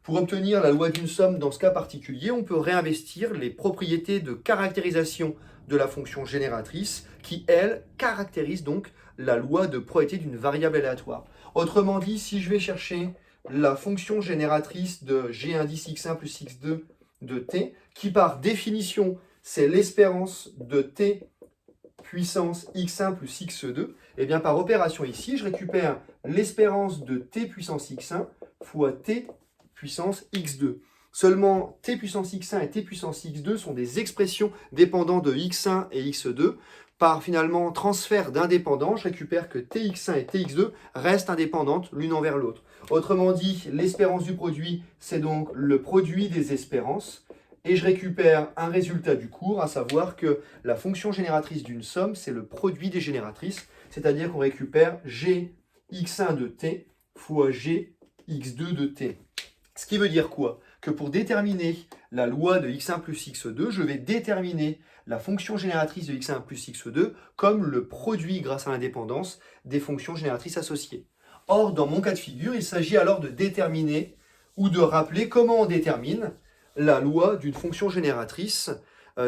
Pour obtenir la loi d'une somme dans ce cas particulier, on peut réinvestir les propriétés de caractérisation de la fonction génératrice qui, elle, caractérise donc la loi de probabilité d'une variable aléatoire. Autrement dit, si je vais chercher la fonction génératrice de g indice x1 plus x2 de t, qui par définition, c'est l'espérance de t puissance x1 plus x2, et bien par opération ici, je récupère l'espérance de t puissance x1 fois t puissance x2. Seulement, t puissance x1 et t puissance x2 sont des expressions dépendant de x1 et x2. Par finalement transfert d'indépendants, je récupère que tx1 et tx2 restent indépendantes l'une envers l'autre. Autrement dit, l'espérance du produit, c'est donc le produit des espérances. Et je récupère un résultat du cours, à savoir que la fonction génératrice d'une somme, c'est le produit des génératrices, c'est-à-dire qu'on récupère gx1 de t fois gx2 de t. Ce qui veut dire quoi? Que pour déterminer la loi de x1 plus x2, je vais déterminer la fonction génératrice de x1 plus x2 comme le produit, grâce à l'indépendance, des fonctions génératrices associées. Or, dans mon cas de figure, il s'agit alors de déterminer ou de rappeler comment on détermine la loi d'une fonction génératrice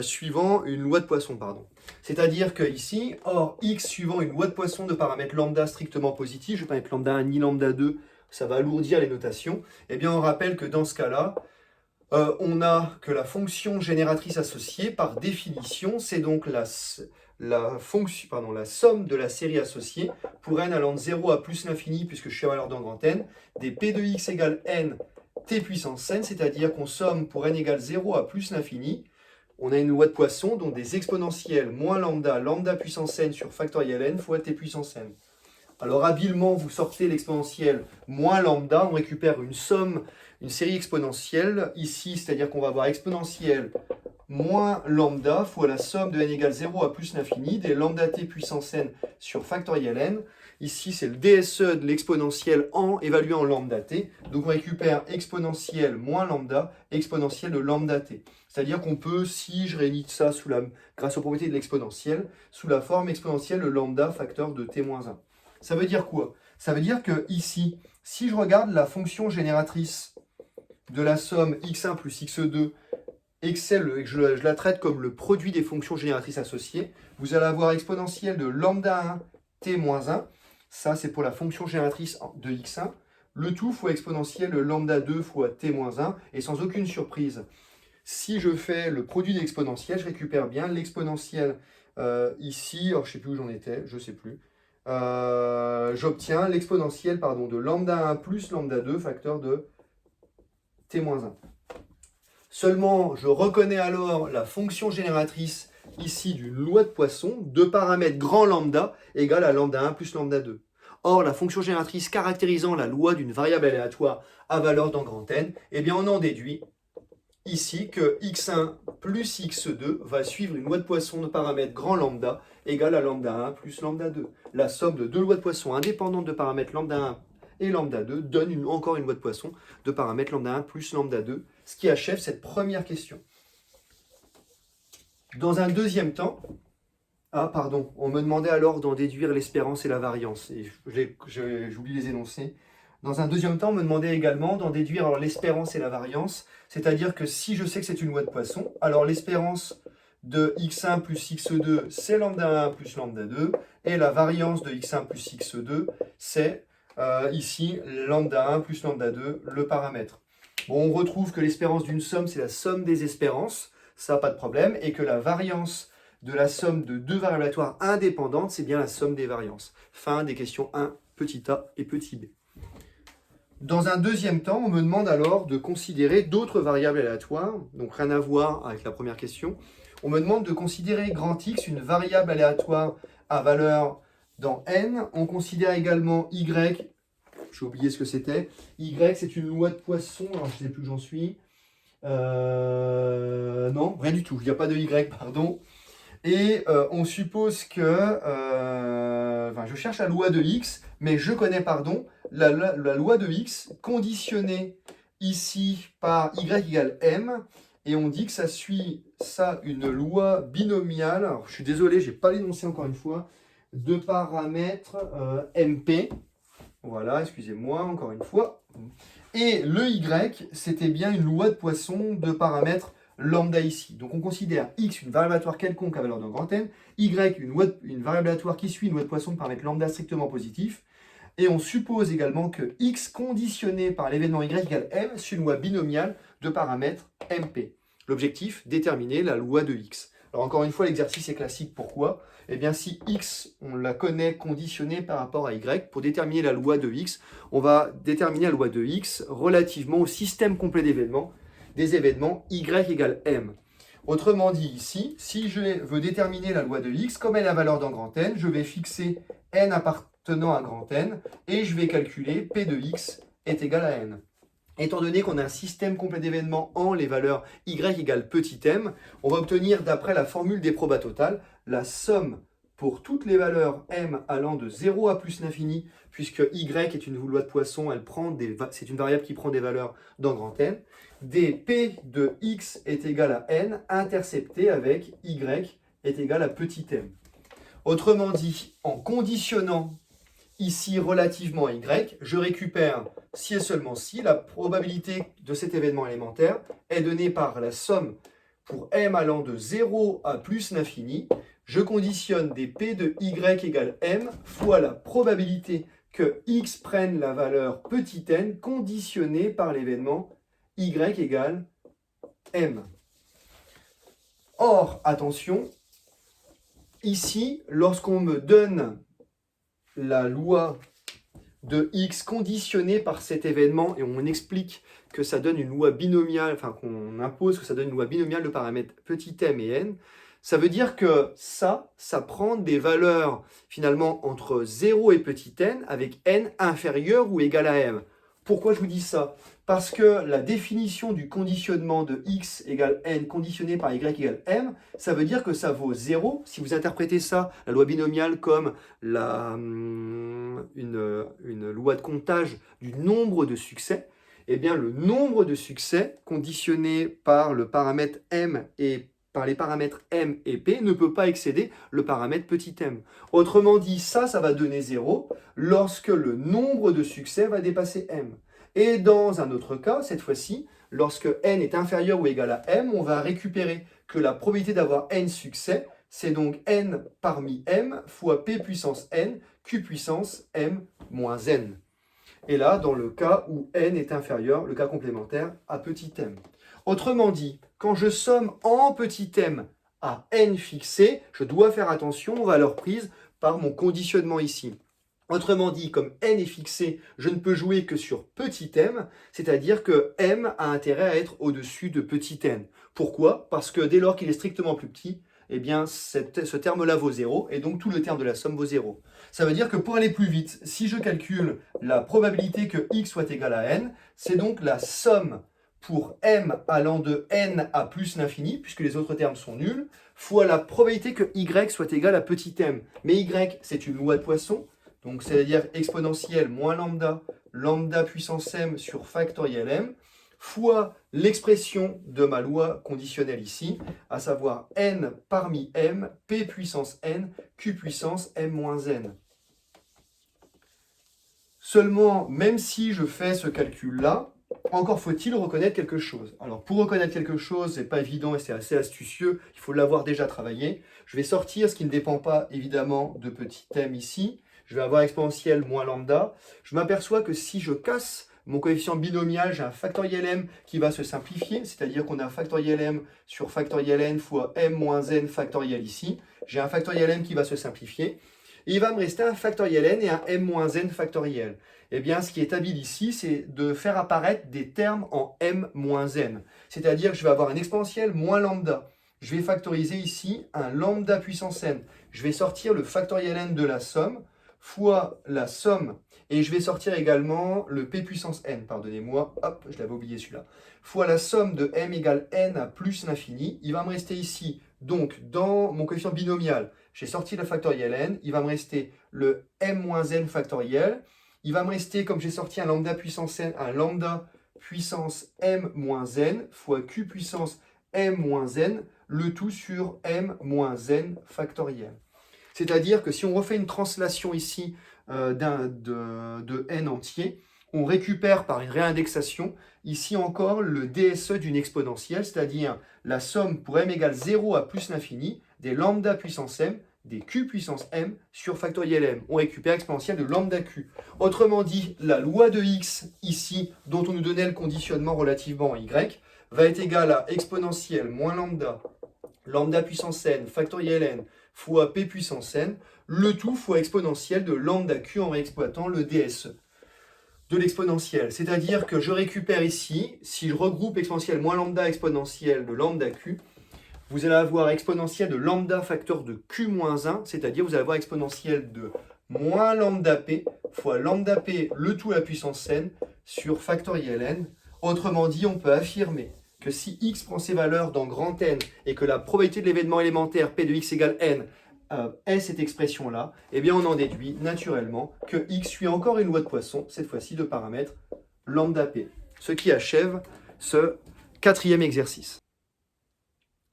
suivant une loi de Poisson. C'est-à-dire que ici, or x suivant une loi de Poisson de paramètres lambda strictement positif, je ne vais pas mettre lambda 1 ni lambda 2, ça va alourdir les notations, eh bien on rappelle que dans ce cas-là, on a que la fonction génératrice associée, par définition, c'est donc la somme de la série associée pour n allant de 0 à plus l'infini, puisque je suis à valeur d'un grand N, des p de x égale n t puissance n, c'est-à-dire qu'on somme pour n égale 0 à plus l'infini. On a une loi de Poisson, donc des exponentielles moins lambda, lambda puissance n sur factoriel n fois t puissance n. Alors habilement, vous sortez l'exponentielle moins lambda, on récupère une somme, une série exponentielle ici, c'est-à-dire qu'on va avoir exponentielle moins lambda fois la somme de n égale 0 à plus l'infini des lambda t puissance n sur factoriel n. Ici, c'est le DSE de l'exponentielle en évalué en lambda t. Donc on récupère exponentielle moins lambda, exponentielle de lambda t. C'est-à-dire qu'on peut, si je réunis ça grâce aux propriétés de l'exponentielle, sous la forme exponentielle de lambda facteur de t-1. Ça veut dire quoi? Ça veut dire que ici, si je regarde la fonction génératrice de la somme x1 plus x2 et que je la traite comme le produit des fonctions génératrices associées, vous allez avoir exponentielle de lambda 1 t-1. Ça, c'est pour la fonction génératrice de x1. Le tout fois exponentielle de lambda 2 fois t-1. Et sans aucune surprise, si je fais le produit d'exponentielle, je récupère bien l'exponentielle ici. Alors, je ne sais plus où j'en étais, je ne sais plus. J'obtiens l'exponentielle de lambda 1 plus lambda 2 facteur de t-1. Seulement, je reconnais alors la fonction génératrice ici d'une loi de Poisson, de paramètres grand lambda égale à lambda 1 plus lambda 2. Or, la fonction génératrice caractérisant la loi d'une variable aléatoire à valeur dans grand N, eh bien on en déduit ici que x1 plus x2 va suivre une loi de Poisson de paramètres grand lambda égale à lambda 1 plus lambda 2. La somme de deux lois de Poisson indépendantes de paramètres lambda 1 et lambda 2 donne encore une loi de Poisson de paramètres lambda 1 plus lambda 2, ce qui achève cette première question. Dans un deuxième temps, on me demandait alors d'en déduire l'espérance et la variance, et j'oublie les énoncés. Dans un deuxième temps, on me demandait également d'en déduire l'espérance et la variance, c'est-à-dire que si je sais que c'est une loi de Poisson, alors l'espérance de x1 plus x2, c'est lambda 1 plus lambda 2, et la variance de x1 plus x2, c'est ici lambda 1 plus lambda 2, le paramètre. Bon, on retrouve que l'espérance d'une somme, c'est la somme des espérances, ça pas de problème, et que la variance de la somme de deux variables aléatoires indépendantes, c'est bien la somme des variances. Fin des questions 1, petit a et petit b. Dans un deuxième temps, on me demande alors de considérer d'autres variables aléatoires, donc rien à voir avec la première question. On me demande de considérer grand X, une variable aléatoire à valeur dans n. On considère également y, j'ai oublié ce que c'était. Y, c'est une loi de Poisson, alors je ne sais plus où j'en suis. Non, rien du tout, il n'y a pas de y, pardon. Et on suppose que, je cherche la loi de x, mais je connais, la loi de x conditionnée ici par y égale m, et on dit que ça suit ça une loi binomiale. Alors, je suis désolé, je n'ai pas l'énoncé encore une fois, de paramètres MP. Voilà, excusez-moi, encore une fois. Et le Y, c'était bien une loi de Poisson de paramètres lambda ici. Donc on considère X une variable aléatoire quelconque à valeur d'un grand N, Y une variable aléatoire qui suit une loi de Poisson de paramètres lambda strictement positif, et on suppose également que X conditionné par l'événement Y égale M suit une loi binomiale de paramètres MP. L'objectif, déterminer la loi de X. Alors encore une fois, l'exercice est classique. Pourquoi? Eh bien, si X, on la connaît conditionnée par rapport à Y, pour déterminer la loi de X, on va déterminer la loi de X relativement au système complet d'événements, des événements Y égale M. Autrement dit ici, si je veux déterminer la loi de X, comme elle a la valeur d'un grand N, je vais fixer N appartenant à grand N, et je vais calculer P de X est égal à N. Étant donné qu'on a un système complet d'événements en les valeurs y égale petit m, on va obtenir, d'après la formule des probas totales, la somme pour toutes les valeurs m allant de 0 à plus l'infini, puisque y est une loi de Poisson, c'est une variable qui prend des valeurs dans grand N, des p de x est égal à n intercepté avec y est égal à petit m. Autrement dit, en conditionnant ici relativement à y, je récupère, si et seulement si, la probabilité de cet événement élémentaire est donnée par la somme pour m allant de 0 à plus l'infini. Je conditionne des p de y égale m fois la probabilité que x prenne la valeur petit n conditionnée par l'événement y égale m. Or, attention, ici, lorsqu'on me donne la loi de x conditionnée par cet événement et on explique que ça donne une loi binomiale, enfin qu'on impose que ça donne une loi binomiale de paramètres petit m et n, ça veut dire que ça prend des valeurs finalement entre 0 et petit n avec n inférieur ou égal à m. Pourquoi je vous dis ça? Parce que la définition du conditionnement de x égale n conditionné par y égale m, ça veut dire que ça vaut 0. Si vous interprétez ça, la loi binomiale, comme une loi de comptage du nombre de succès, eh bien le nombre de succès conditionné par le paramètre m et par les paramètres m et p ne peut pas excéder le paramètre petit m. Autrement dit, ça va donner 0 lorsque le nombre de succès va dépasser m. Et dans un autre cas, cette fois-ci, lorsque n est inférieur ou égal à m, on va récupérer que la probabilité d'avoir n succès, c'est donc n parmi m fois p puissance n, q puissance m moins n. Et là, dans le cas où n est inférieur, le cas complémentaire, à petit m. Autrement dit, quand je somme en petit m à n fixé, je dois faire attention aux valeurs prises par mon conditionnement ici. Autrement dit, comme n est fixé, je ne peux jouer que sur petit m, c'est-à-dire que m a intérêt à être au-dessus de petit n. Pourquoi? Parce que dès lors qu'il est strictement plus petit, eh bien ce terme-là vaut 0, et donc tout le terme de la somme vaut 0. Ça veut dire que pour aller plus vite, si je calcule la probabilité que x soit égal à n, c'est donc la somme pour m allant de n à plus l'infini, puisque les autres termes sont nuls, fois la probabilité que y soit égal à petit m. Mais y, c'est une loi de Poisson, donc c'est-à-dire exponentielle moins lambda, lambda puissance m sur factoriel m, fois l'expression de ma loi conditionnelle ici, à savoir n parmi m, p puissance n, q puissance m moins n. Seulement, même si je fais ce calcul-là, encore faut-il reconnaître quelque chose. Alors, pour reconnaître quelque chose, c'est pas évident et c'est assez astucieux, il faut l'avoir déjà travaillé. Je vais sortir ce qui ne dépend pas, évidemment, de petit m ici. Je vais avoir exponentielle moins lambda. Je m'aperçois que si je casse mon coefficient binomial, j'ai un factoriel m qui va se simplifier, c'est-à-dire qu'on a un factoriel m sur factoriel n fois m moins n factoriel ici. J'ai un factoriel m qui va se simplifier. Et il va me rester un factoriel n et un m moins n factoriel. Eh bien, ce qui est habile ici, c'est de faire apparaître des termes en m moins n. C'est-à-dire que je vais avoir un exponentiel moins lambda. Je vais factoriser ici un lambda puissance n. Je vais sortir le factoriel n de la somme, fois la somme, et je vais sortir également le p puissance n, pardonnez-moi, hop, je l'avais oublié celui-là, fois la somme de m égale n à plus l'infini. Il va me rester ici, donc dans mon coefficient binomial, j'ai sorti le factoriel n, il va me rester le m moins n factoriel, il va me rester, comme j'ai sorti un lambda puissance n, un lambda puissance m moins n, fois q puissance m moins n, le tout sur m moins n factoriel. C'est-à-dire que si on refait une translation ici de n entier, on récupère par une réindexation, ici encore, le DSE d'une exponentielle, c'est-à-dire la somme pour m égale 0 à plus l'infini des lambda puissance m des q puissance m sur factoriel m. On récupère exponentielle de lambda q. Autrement dit, la loi de x, ici, dont on nous donnait le conditionnement relativement à y, va être égale à exponentielle moins lambda puissance n factoriel n fois p puissance n, le tout fois exponentielle de lambda q en réexploitant le DSE de l'exponentielle. C'est-à-dire que je récupère ici, si je regroupe exponentielle moins lambda exponentielle de lambda q, vous allez avoir exponentielle de lambda facteur de q moins 1, c'est-à-dire vous allez avoir exponentielle de moins lambda p fois lambda p le tout à la puissance n sur factoriel n. Autrement dit, on peut affirmer que si x prend ses valeurs dans grand N et que la probabilité de l'événement élémentaire p de x égale n est cette expression-là, eh bien on en déduit naturellement que x suit encore une loi de Poisson, cette fois-ci de paramètre lambda p. Ce qui achève ce quatrième exercice.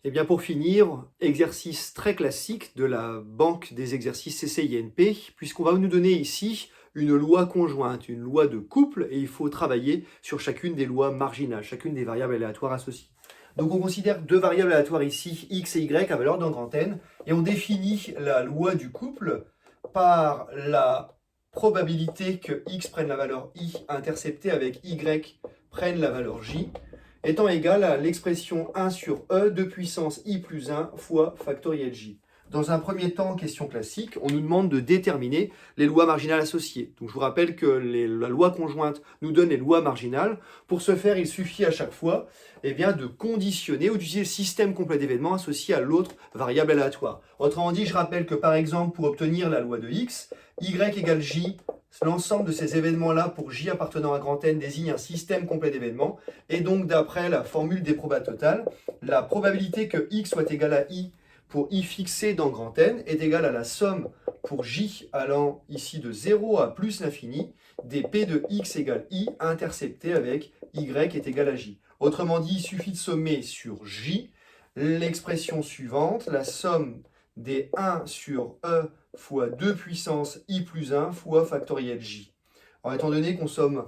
Et bien pour finir, exercice très classique de la banque des exercices CCINP, puisqu'on va nous donner ici une loi conjointe, une loi de couple, et il faut travailler sur chacune des lois marginales, chacune des variables aléatoires associées. Donc on considère deux variables aléatoires ici, x et y, à valeur d'un grand N, et on définit la loi du couple par la probabilité que x prenne la valeur i interceptée avec y prenne la valeur j, étant égale à l'expression 1 sur e de puissance i plus 1 fois factoriel j. Dans un premier temps, question classique, on nous demande de déterminer les lois marginales associées. Donc je vous rappelle que la loi conjointe nous donne les lois marginales. Pour ce faire, il suffit à chaque fois de conditionner ou d'utiliser le système complet d'événements associé à l'autre variable aléatoire. Autrement dit, je rappelle que par exemple, pour obtenir la loi de x, y égale j, l'ensemble de ces événements-là pour j appartenant à grand N désigne un système complet d'événements. Et donc, d'après la formule des probas totales, la probabilité que x soit égal à i pour i fixé dans grand N est égale à la somme pour j allant ici de 0 à plus l'infini des p de x égale i intercepté avec y est égal à j. Autrement dit, il suffit de sommer sur j l'expression suivante, la somme des 1 sur e fois 2 puissance i plus 1 fois factoriel j. Alors, étant donné qu'on somme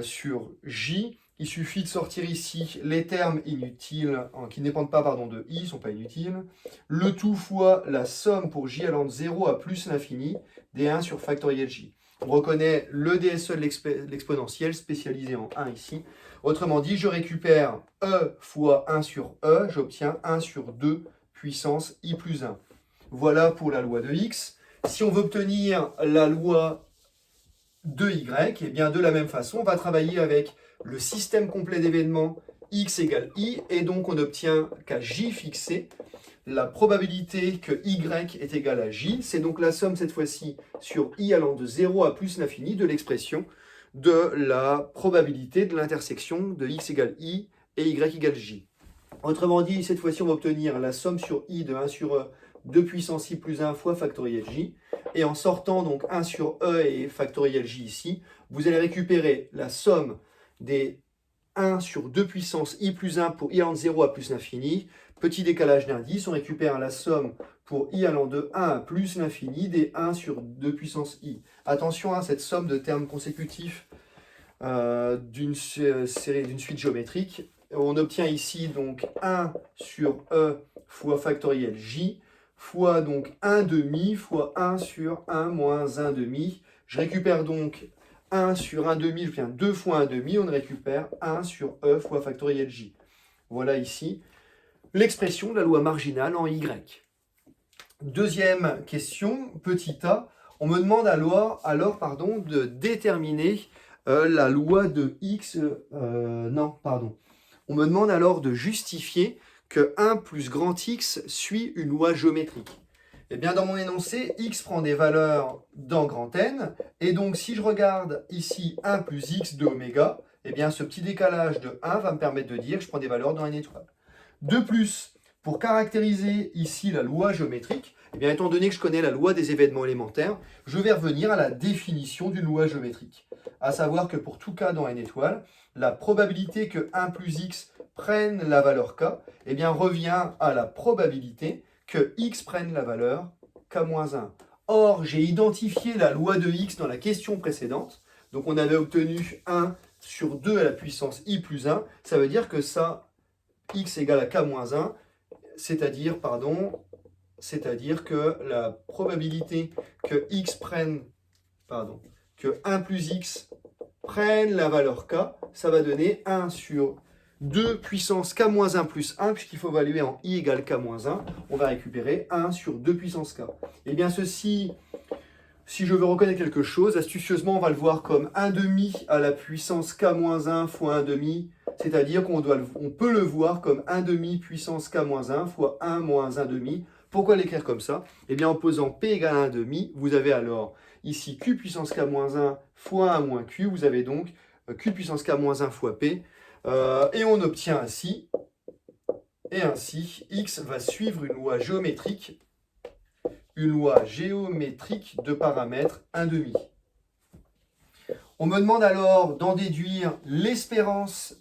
sur j, il suffit de sortir ici les termes inutiles, qui ne dépendent pas de i, ne sont pas inutiles. Le tout fois la somme pour j allant de 0 à plus l'infini des 1 sur factoriel j. On reconnaît le DSE de l'exponentielle spécialisé en 1 ici. Autrement dit, je récupère e fois 1 sur e, j'obtiens 1 sur 2 puissance i plus 1. Voilà pour la loi de x. Si on veut obtenir la loi de y, et bien de la même façon, on va travailler avec le système complet d'événements x égale i, et donc on obtient qu'à j fixé, la probabilité que y est égal à j, c'est donc la somme cette fois-ci sur i allant de 0 à plus l'infini de l'expression de la probabilité de l'intersection de x égale i et y égale j. Autrement dit, cette fois-ci, on va obtenir la somme sur i de 1 sur e de puissance i plus 1 fois factoriel j. Et en sortant donc 1 sur e et factoriel j ici, vous allez récupérer la somme des 1 sur 2 puissance i plus 1 pour i allant de 0 à plus l'infini. Petit décalage d'indice, on récupère la somme pour i allant de 1 à plus l'infini des 1 sur 2 puissance i. Attention à cette somme de termes consécutifs d'une suite géométrique. On obtient ici donc 1 sur e fois factoriel j fois donc 1 demi fois 1 sur 1 moins 1 demi. Je récupère donc 1 sur 1 demi, je viens 2 fois 1 demi, on récupère 1 sur e fois factoriel j. Voilà ici l'expression de la loi marginale en y. Deuxième question, petit a, on me demande alors de déterminer la loi de x, on me demande alors de justifier que 1 plus grand X suit une loi géométrique. Eh bien, dans mon énoncé, X prend des valeurs dans grand N, et donc si je regarde ici 1 plus X de oméga, eh bien, ce petit décalage de 1 va me permettre de dire que je prends des valeurs dans N étoile. De plus, pour caractériser ici la loi géométrique, eh bien, étant donné que je connais la loi des événements élémentaires, je vais revenir à la définition d'une loi géométrique. À savoir que pour tout cas dans N étoile, la probabilité que 1 plus X prenne la valeur k, eh bien revient à la probabilité que x prenne la valeur k-1. Or, j'ai identifié la loi de x dans la question précédente. Donc, on avait obtenu 1 sur 2 à la puissance i plus 1. Ça veut dire que ça, x égale à k-1, c'est-à-dire que la probabilité que x prenne, que 1 plus x prenne la valeur k, ça va donner 1 sur 2 puissance k-1 plus 1, puisqu'il faut évaluer en i égale k-1, on va récupérer 1 sur 2 puissance k. Et bien ceci, si je veux reconnaître quelque chose, astucieusement, on va le voir comme 1 demi à la puissance k-1 fois 1 demi, c'est-à-dire qu'on peut le voir comme 1 demi puissance k-1 fois 1 moins 1 demi. Pourquoi l'écrire comme ça? Eh bien en posant p égale 1 demi, vous avez alors ici q puissance k-1 fois 1 moins q, vous avez donc q puissance k-1 fois p, et on obtient ainsi, x va suivre une loi géométrique de paramètres 1 demi. On me demande alors d'en déduire l'espérance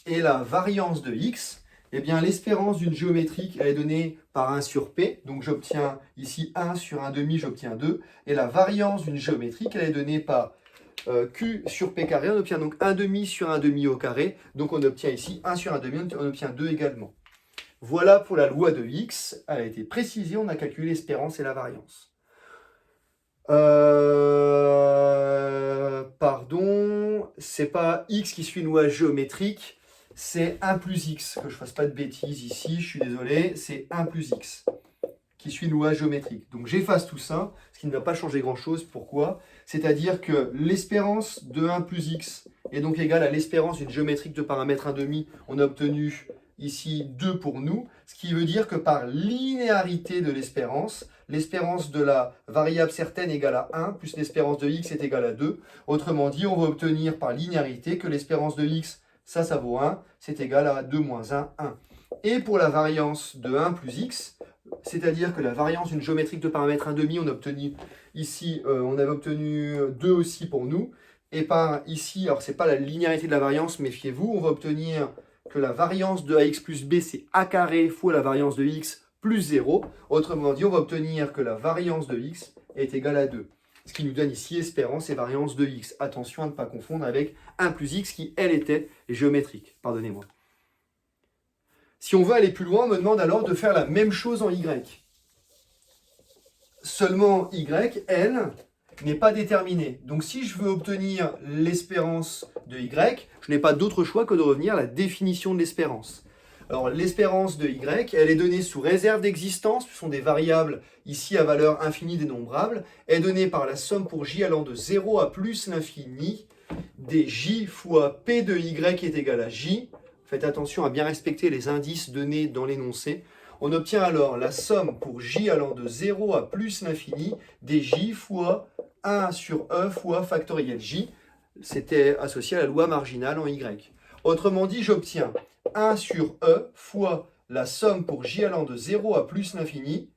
et la variance de x. Eh bien, l'espérance d'une géométrique, elle est donnée par 1 sur p. Donc, j'obtiens ici 1 sur 1 demi, j'obtiens 2. Et la variance d'une géométrique, elle est donnée par q sur p carré. On obtient donc 1 demi sur 1 demi au carré. Donc, on obtient ici 1 sur 1 demi, on obtient 2 également. Voilà pour la loi de x. Elle a été précisée, on a calculé l'espérance et la variance. C'est pas x qui suit une loi géométrique, c'est 1 plus x. Que je fasse pas de bêtises ici, je suis désolé, c'est 1 plus x qui suit une loi géométrique. Donc j'efface tout ça, ce qui ne va pas changer grand-chose. Pourquoi? C'est-à-dire que l'espérance de 1 plus x est donc égale à l'espérance d'une géométrique de paramètre 1 demi. On a obtenu ici 2 pour nous, ce qui veut dire que par linéarité de l'espérance de la variable certaine égale à 1, plus l'espérance de x est égale à 2. Autrement dit, on va obtenir par linéarité que l'espérance de x, ça vaut 1, c'est égal à 2 moins 1, 1. Et pour la variance de 1 plus x, c'est-à-dire que la variance d'une géométrique de paramètre 1 demi, on a obtenu ici, on avait obtenu 2 aussi pour nous. Et par ici, alors c'est pas la linéarité de la variance, méfiez-vous, on va obtenir que la variance de ax plus b, c'est a carré fois la variance de x plus 0. Autrement dit, on va obtenir que la variance de x est égale à 2. Ce qui nous donne ici espérance et variance de x. Attention à ne pas confondre avec 1 plus x qui, elle, était géométrique. Pardonnez-moi. Si on veut aller plus loin, on me demande alors de faire la même chose en y. Seulement y, elle, n'est pas déterminée. Donc si je veux obtenir l'espérance de y, je n'ai pas d'autre choix que de revenir à la définition de l'espérance. Alors l'espérance de y, elle est donnée sous réserve d'existence, ce sont des variables ici à valeur infinie dénombrable, est donnée par la somme pour j allant de 0 à plus l'infini des j fois p de y est égal à j. Faites attention à bien respecter les indices donnés dans l'énoncé. On obtient alors la somme pour j allant de 0 à plus l'infini des j fois 1 sur e fois factoriel j. C'était associé à la loi marginale en y. Autrement dit, j'obtiens 1 sur e fois la somme pour j allant de 0 à plus l'infini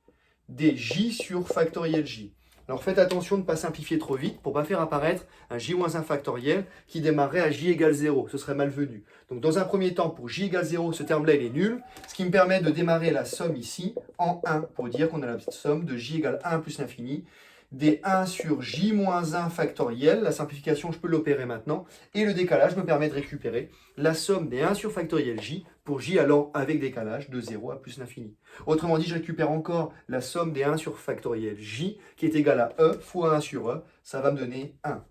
des j sur factoriel j. Alors faites attention de ne pas simplifier trop vite pour ne pas faire apparaître un j-1 factoriel qui démarrerait à j égale 0. Ce serait malvenu. Donc dans un premier temps, pour j égale 0, ce terme-là il est nul, ce qui me permet de démarrer la somme ici en 1 pour dire qu'on a la somme de j égale 1 plus l'infini des 1 sur j-1 factoriel, la simplification je peux l'opérer maintenant, et le décalage me permet de récupérer la somme des 1 sur factoriel j pour j allant avec décalage de 0 à plus l'infini. Autrement dit, je récupère encore la somme des 1 sur factoriel j qui est égale à e fois 1 sur e, ça va me donner 1.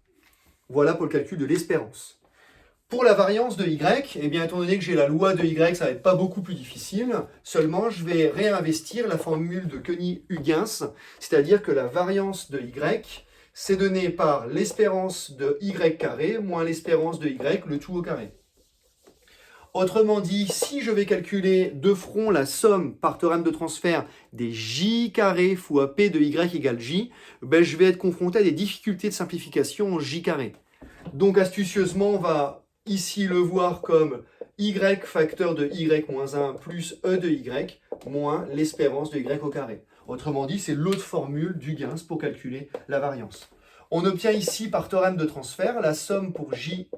Voilà pour le calcul de l'espérance. Pour la variance de y, eh bien, étant donné que j'ai la loi de y, ça va être pas beaucoup plus difficile. Seulement, je vais réinvestir la formule de Koenig-Huygens, c'est-à-dire que la variance de y, c'est donné par l'espérance de y carré moins l'espérance de y, le tout au carré. Autrement dit, si je vais calculer de front la somme par théorème de transfert des j carré fois p de y égale j, ben, je vais être confronté à des difficultés de simplification en j carré. Donc, astucieusement, on va ici le voir comme y facteur de y moins 1 plus e de y moins l'espérance de y au carré. Autrement dit, c'est l'autre formule d'Huygens pour calculer la variance. On obtient ici par théorème de transfert la somme pour j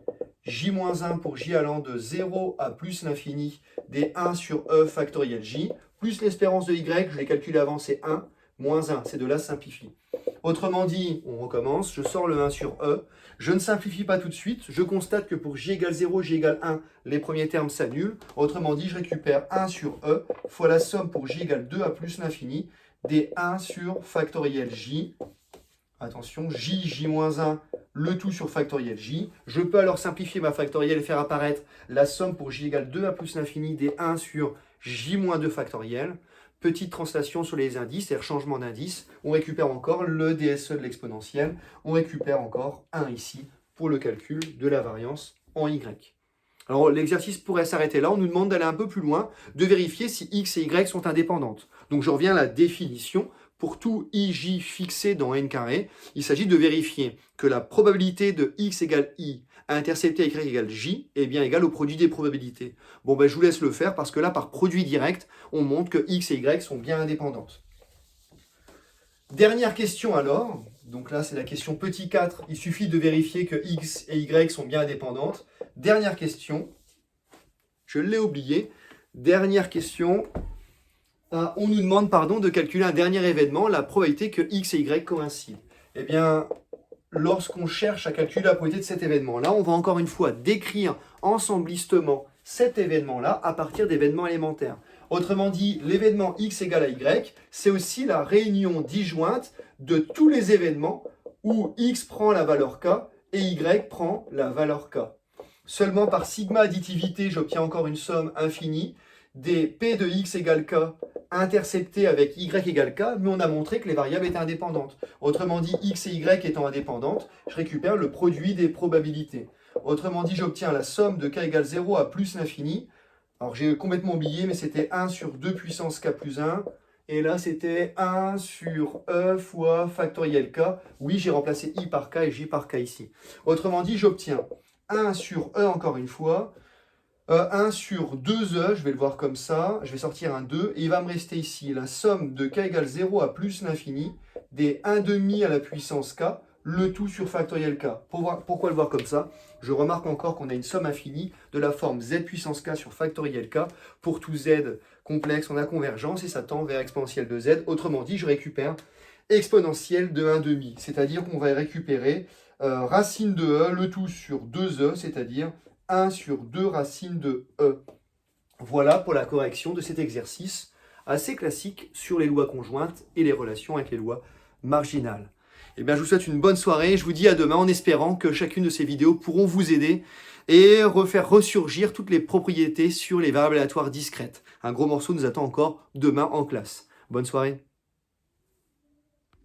j-1 pour j allant de 0 à plus l'infini des 1 sur e factoriel j, plus l'espérance de y, je l'ai calculé avant, c'est 1, moins 1, c'est de là simplifie. Autrement dit, on recommence, je sors le 1 sur e, je ne simplifie pas tout de suite, je constate que pour j égale 0, j égale 1, les premiers termes s'annulent. Autrement dit, je récupère 1 sur e fois la somme pour j égale 2 à plus l'infini des 1 sur factoriel j. Attention, j-1, le tout sur factoriel j. Je peux alors simplifier ma factorielle et faire apparaître la somme pour j égale 2 à plus l'infini des 1 sur j-2 factoriel. Petite translation sur les indices, c'est-à-dire changement d'indice. On récupère encore le DSE de l'exponentielle. On récupère encore 1 ici pour le calcul de la variance en y. Alors l'exercice pourrait s'arrêter là. On nous demande d'aller un peu plus loin, de vérifier si x et y sont indépendantes. Donc je reviens à la définition. Pour tout ij fixé dans n carré, il s'agit de vérifier que la probabilité de x égale i intercepté à y égale j est bien égale au produit des probabilités. Bon, ben, je vous laisse le faire parce que là, par produit direct, on montre que x et y sont bien indépendantes. Dernière question alors. Donc là, c'est la question petit 4. Il suffit de vérifier que x et y sont bien indépendantes. Dernière question. Je l'ai oublié. Dernière question. On nous demande de calculer un dernier événement, la probabilité que x et y coïncident. Eh bien, lorsqu'on cherche à calculer la probabilité de cet événement-là, on va encore une fois décrire ensemblistement cet événement-là à partir d'événements élémentaires. Autrement dit, l'événement x égale à y, c'est aussi la réunion disjointe de tous les événements où x prend la valeur k et y prend la valeur k. Seulement par sigma additivité, j'obtiens encore une somme infinie des p de x égale k intercepté avec y égale k, mais on a montré que les variables étaient indépendantes. Autrement dit, x et y étant indépendantes, je récupère le produit des probabilités. Autrement dit, j'obtiens la somme de k égale 0 à plus l'infini. Alors j'ai complètement oublié, mais c'était 1 sur 2 puissance k plus 1. Et là, c'était 1 sur e fois factoriel k. Oui, j'ai remplacé i par k et j par k ici. Autrement dit, j'obtiens 1 sur e encore une fois, 1 sur 2e, je vais le voir comme ça, je vais sortir un 2, et il va me rester ici la somme de k égale 0 à plus l'infini des 1,5 à la puissance k, le tout sur factoriel k. Pourquoi le voir comme ça? Je remarque encore qu'on a une somme infinie de la forme z puissance k sur factoriel k. Pour tout z complexe, on a convergence et ça tend vers exponentielle de z. Autrement dit, je récupère exponentielle de 1,5, c'est-à-dire qu'on va récupérer racine de e, le tout sur 2e, c'est-à-dire 1 sur 2 racines de e. Voilà pour la correction de cet exercice assez classique sur les lois conjointes et les relations avec les lois marginales. Eh bien, je vous souhaite une bonne soirée. Je vous dis à demain en espérant que chacune de ces vidéos pourront vous aider et faire ressurgir toutes les propriétés sur les variables aléatoires discrètes. Un gros morceau nous attend encore demain en classe. Bonne soirée.